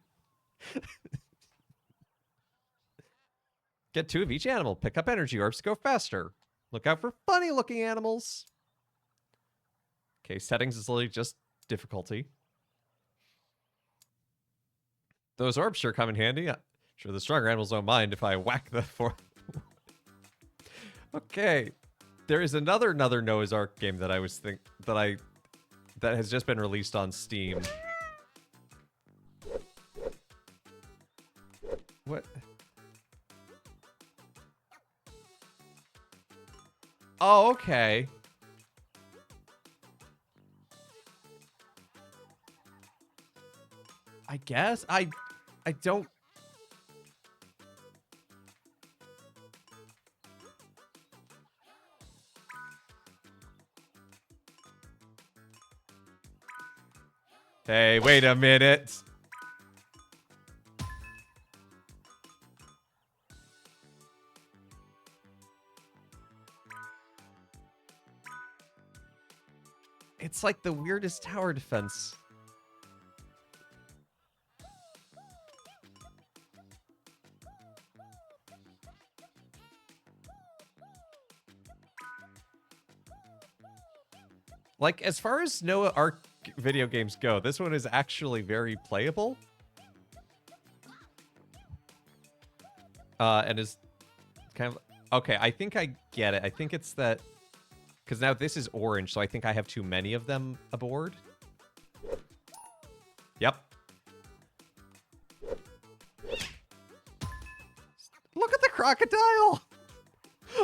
Get 2 of each animal. Pick up energy orbs to go faster. Look out for funny-looking animals. Okay, settings is literally just difficulty. Those orbs sure come in handy. Sure, the stronger animals don't mind if I whack the four. Okay, there is another Noah's Ark game that I was that has just been released on Steam. What? Oh, okay. I guess I don't. Hey, wait a minute. It's like the weirdest tower defense. Like, as far as Noah Ark video games go, this one is actually very playable. And is kind of... Okay, I think I get it. I think it's that... Because now this is orange, so I think I have too many of them aboard. Yep. Look at the crocodile!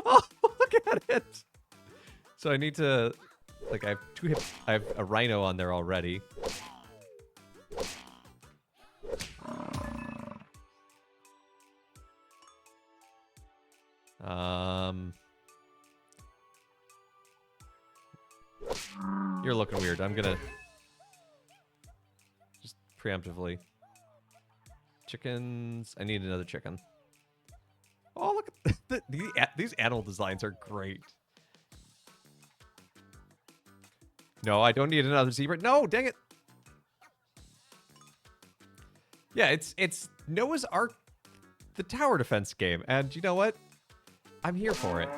Oh, look at it! So I need to... Like, I have I have a rhino on there already. You're looking weird. I'm gonna just preemptively. Chickens. I need another chicken. Oh, look at these animal designs are great. No, I don't need another zebra. No, dang it. Yeah, it's Noah's Ark, the tower defense game. And you know what? I'm here for it.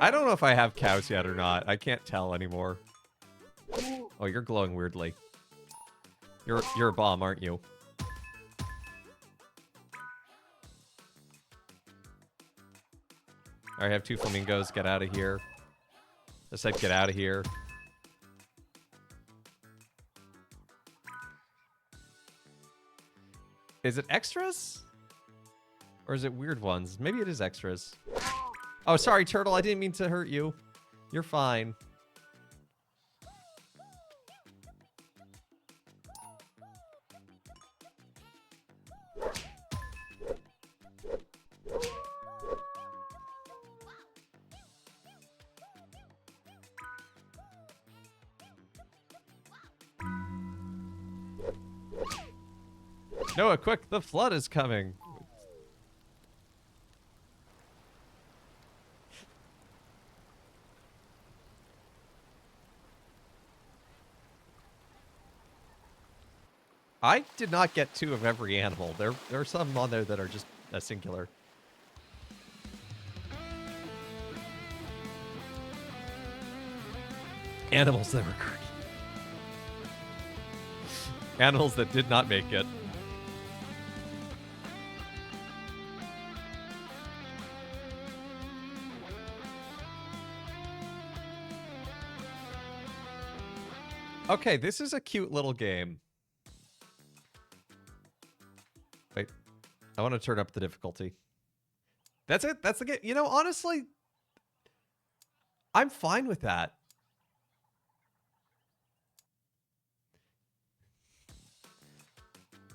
I don't know if I have cows yet or not. I can't tell anymore. Oh, you're glowing weirdly. You're a bomb, aren't you? Alright, I have 2 flamingos. Get out of here. I said get out of here. Is it extras? Or is it weird ones? Maybe it is extras. Oh, sorry, Turtle. I didn't mean to hurt you. You're fine. Noah, quick, the flood is coming. I did not get 2 of every animal. There are some on there that are just a singular. Animals that were quirky. Animals that did not make it. Okay, this is a cute little game. Wait, I want to turn up the difficulty. That's it. That's the game. You know, honestly, I'm fine with that.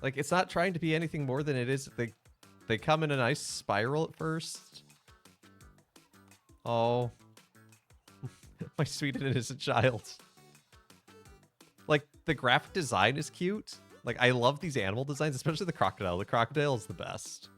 Like, it's not trying to be anything more than it is. They come in a nice spiral at first. Oh. My sweet and innocent child. Like, the graphic design is cute. Like, I love these animal designs, especially the crocodile. The crocodile is the best.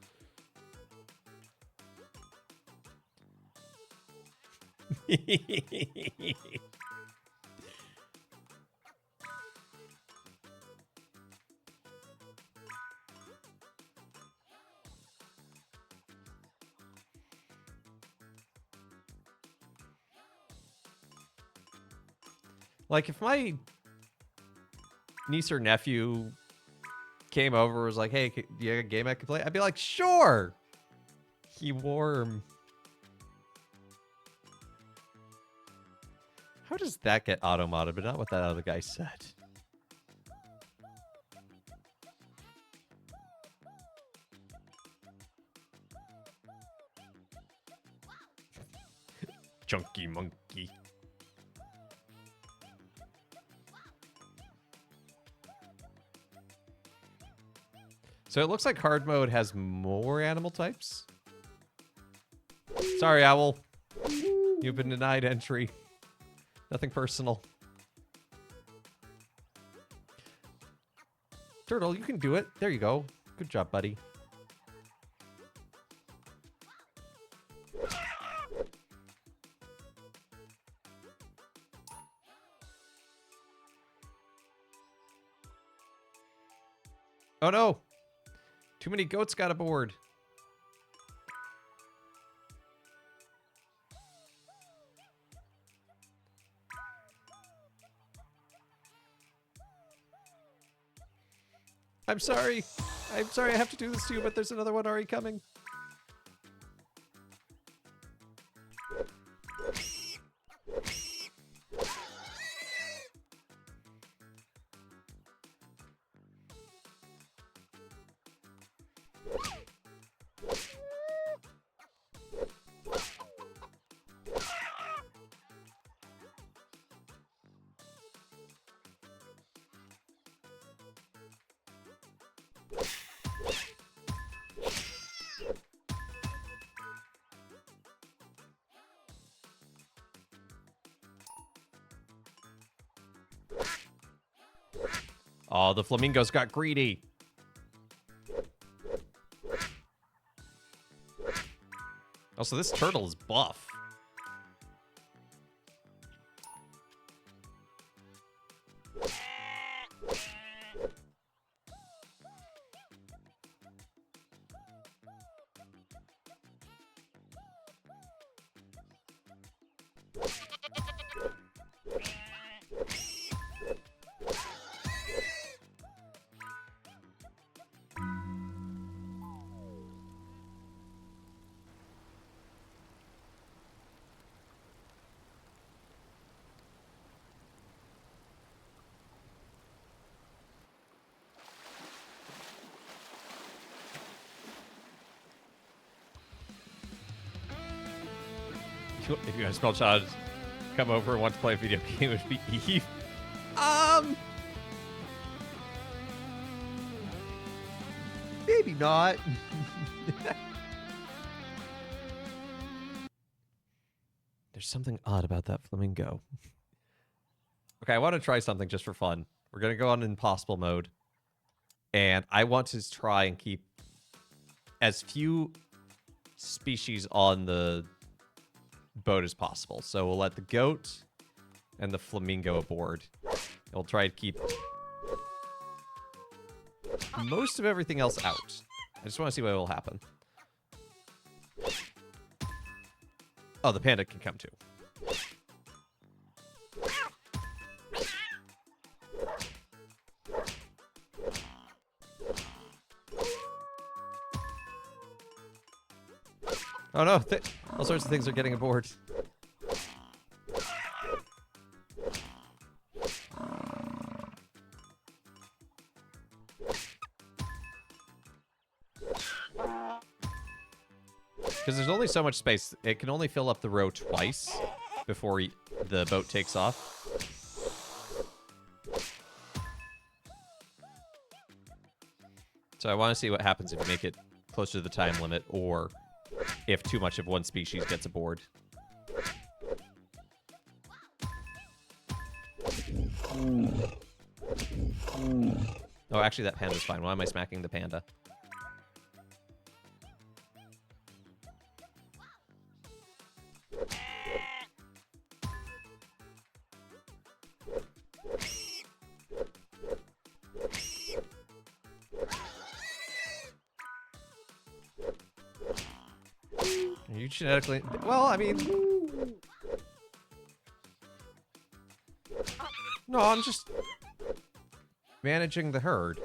Like, if my niece or nephew came over and was like, hey, do you have a game I could play? I'd be like, sure! He worm. How does that get auto-modded, but not what that other guy said? Chunky monkey. So it looks like hard mode has more animal types. Sorry, Owl. You've been denied entry. Nothing personal. Turtle, you can do it. There you go. Good job, buddy. Oh no! Too many goats got aboard. I'm sorry. I'm sorry I have to do this to you, but there's another one already coming. Oh, the flamingos got greedy. Also, this turtle is buff. If you have a small child come over and want to play a video game, it would be Eve. Maybe not. There's something odd about that flamingo. Okay, I want to try something just for fun. We're going to go on impossible mode. And I want to try and keep as few species on the boat as possible. So we'll let the goat and the flamingo aboard. We'll try to keep most of everything else out. I just want to see what will happen. Oh, the panda can come too. Oh no, all sorts of things are getting aboard. Because there's only so much space. It can only fill up the row twice before the boat takes off. So I want to see what happens if you make it closer to the time limit, or if too much of one species gets aboard. Oh, actually, that panda's fine. Why am I smacking the panda? Are you genetically... Well, I mean... No, I'm just managing the herd.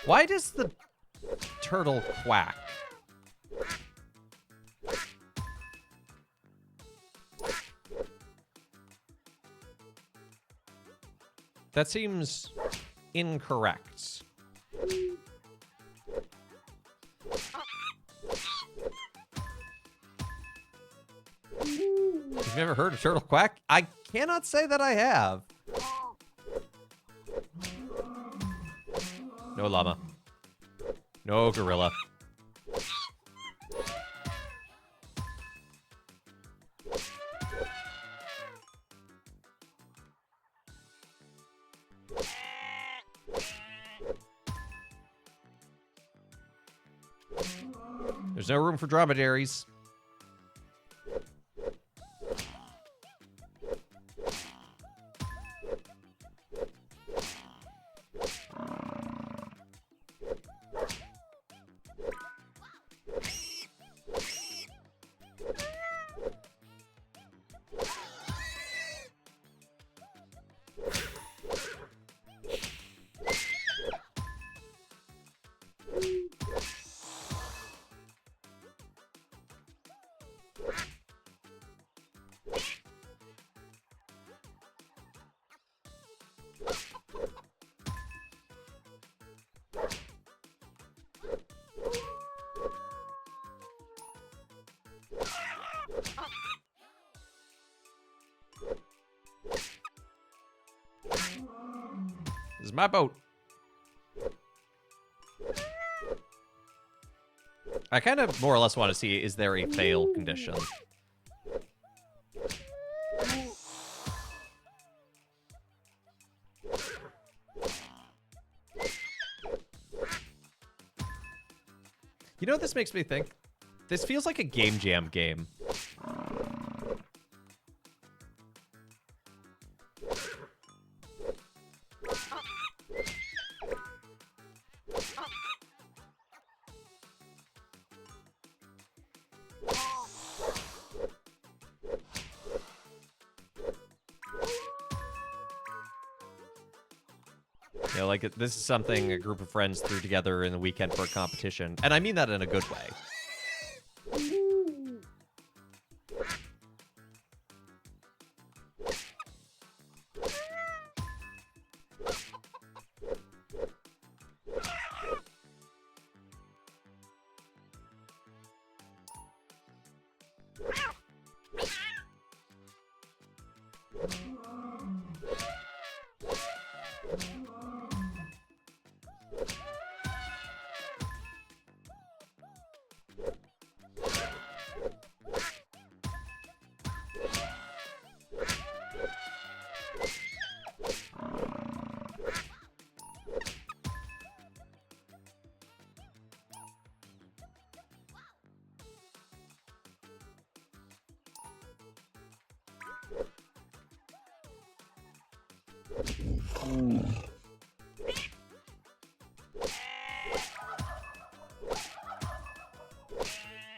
Why does the turtle quack? That seems incorrect. You've never heard a turtle quack? I cannot say that I have. No llama. No gorilla. There's no room for dromedaries. This is my boat. I kind of more or less want to see, is there a fail condition? You know what this makes me think? This feels like a Game Jam game. You know, like this is something a group of friends threw together in the weekend for a competition. And I mean that in a good way.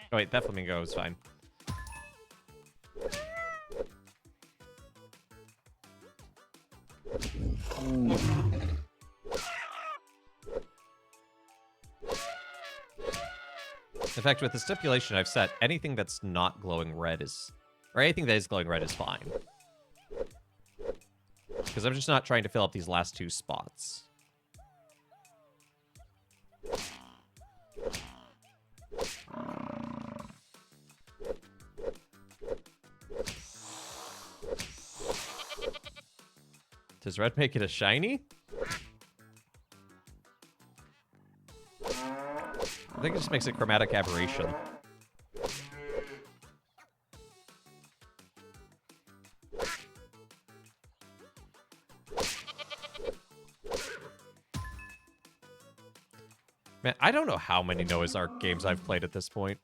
Oh, wait, that flamingo is fine. In fact, with the stipulation I've set, anything that's not glowing red is... Or anything that is glowing red is fine. Because I'm just not trying to fill up these last 2 spots. Does red make it a shiny? I think it just makes it chromatic aberration. Man, I don't know how many Noah's Ark games I've played at this point.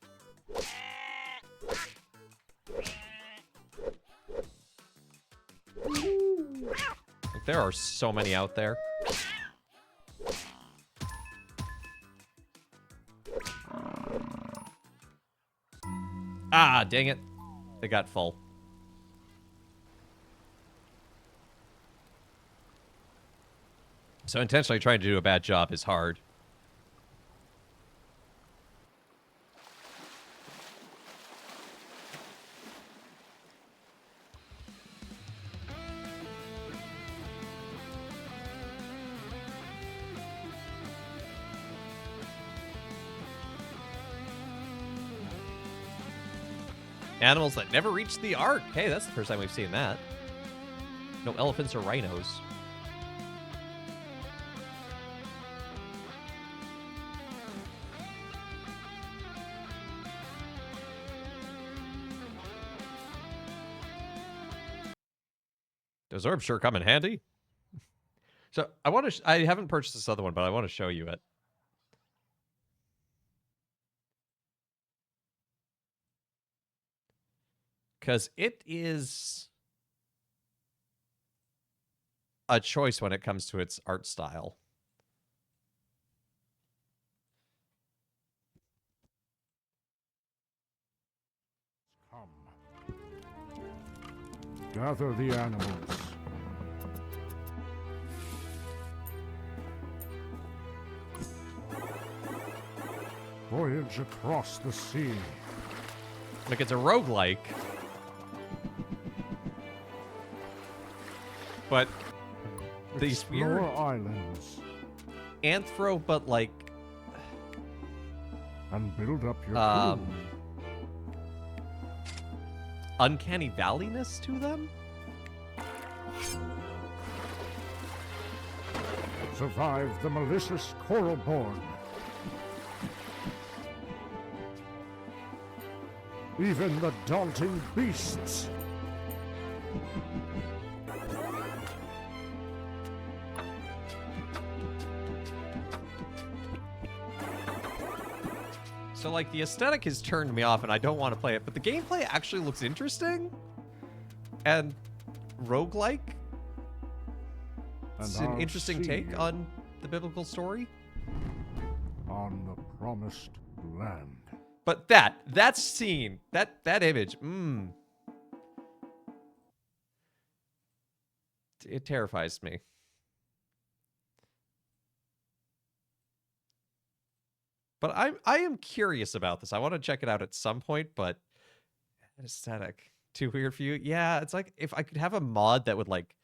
Like, there are so many out there. Ah, dang it. They got full. So intentionally trying to do a bad job is hard. Animals that never reached the Ark. Hey, that's the first time we've seen that. No elephants or rhinos. Those orbs sure come in handy. So I want to. I haven't purchased this other one, but I want to show you it. Because it is a choice when it comes to its art style. Come. Gather the animals. Voyage across the sea. Like it's a roguelike. But these Explore weird islands anthro, but like and build up your crew. Uncanny valleyness to them. Survive the malicious Coralborn. Even the daunting beasts. So, like, the aesthetic has turned me off and I don't want to play it, but the gameplay actually looks interesting. And roguelike. It's an interesting take on the biblical story. On the promised land. But that scene, that image, it terrifies me. But I am curious about this. I want to check it out at some point, but aesthetic too weird for you. Yeah, it's like if I could have a mod that would like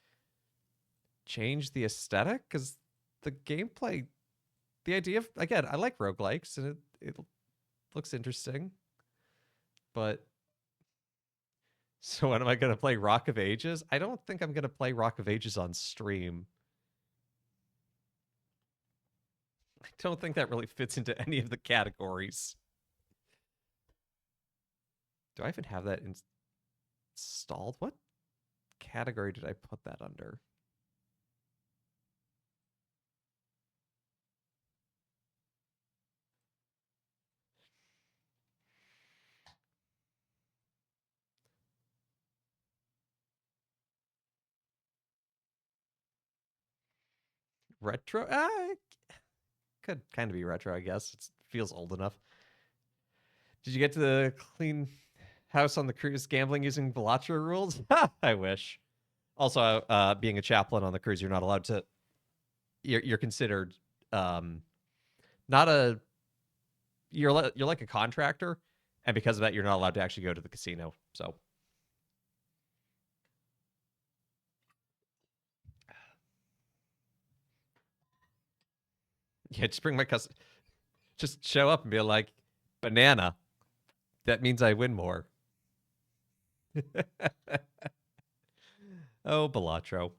change the aesthetic, because the gameplay, the idea of, again, I like roguelikes and it looks interesting. But so when am I gonna play Rock of Ages? I don't think I'm gonna play Rock of Ages on stream. I don't think that really fits into any of the categories. Do I even have that installed? What category did I put that under? Retro? Could kind of be retro, I guess. It feels old enough. Did you get to the clean house on the cruise gambling using Velatra rules? I wish. Also, being a chaplain on the cruise, you're not allowed to. You're considered not a. You're like a contractor, and because of that, you're not allowed to actually go to the casino. So. Yeah, just bring my cousin. Just show up and be like, banana. That means I win more. Oh, Balatro.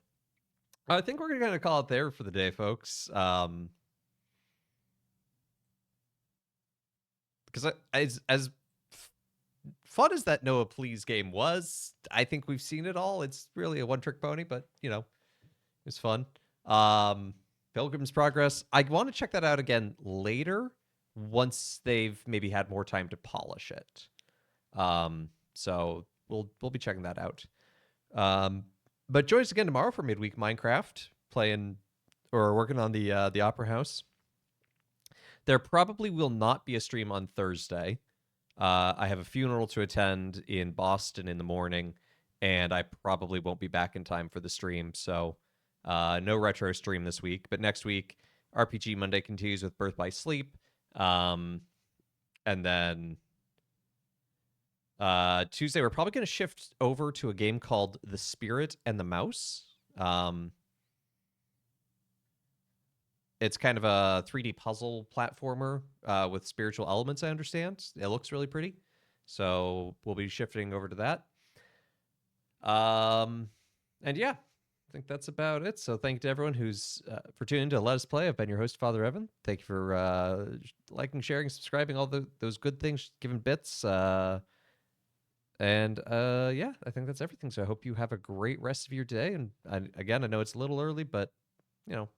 I think we're going to call it there for the day, folks. Because as fun as that Noah Please game was, I think we've seen it all. It's really a one-trick pony, but, you know, it's fun. Pilgrim's Progress. I want to check that out again later once they've maybe had more time to polish it. So we'll be checking that out. But join us again tomorrow for Midweek Minecraft, playing or working on the Opera House. There probably will not be a stream on Thursday. I have a funeral to attend in Boston in the morning, and I probably won't be back in time for the stream. So no retro stream this week. But next week, RPG Monday continues with Birth by Sleep. And then Tuesday, we're probably going to shift over to a game called The Spirit and the Mouse. It's kind of a 3D puzzle platformer with spiritual elements, I understand. It looks really pretty. So we'll be shifting over to that. And yeah, I think that's about it. So thank you to everyone who's for tuning in to Let Us Play. I've been your host, Father Evan. Thank you for liking, sharing, subscribing, all those good things, giving bits. Yeah, I think that's everything. So I hope you have a great rest of your day. And again, I know it's a little early, but, you know,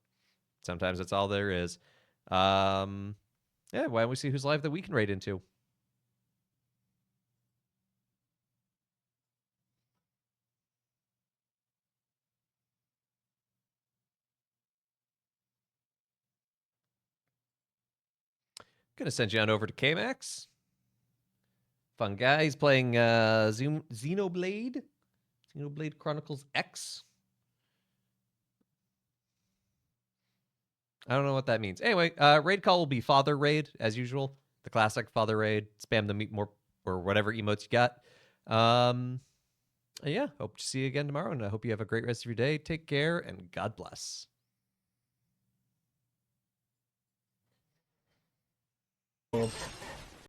sometimes that's all there is. Yeah, why don't we see who's live that we can raid into? Gonna send you on over to K-Max. Fun guy. He's playing Xenoblade Chronicles X. I don't know what that means. Anyway, raid call will be Father Raid, as usual. The classic Father Raid. Spam the meat more or whatever emotes you got. Yeah, hope to see you again tomorrow, and I hope you have a great rest of your day. Take care, and God bless.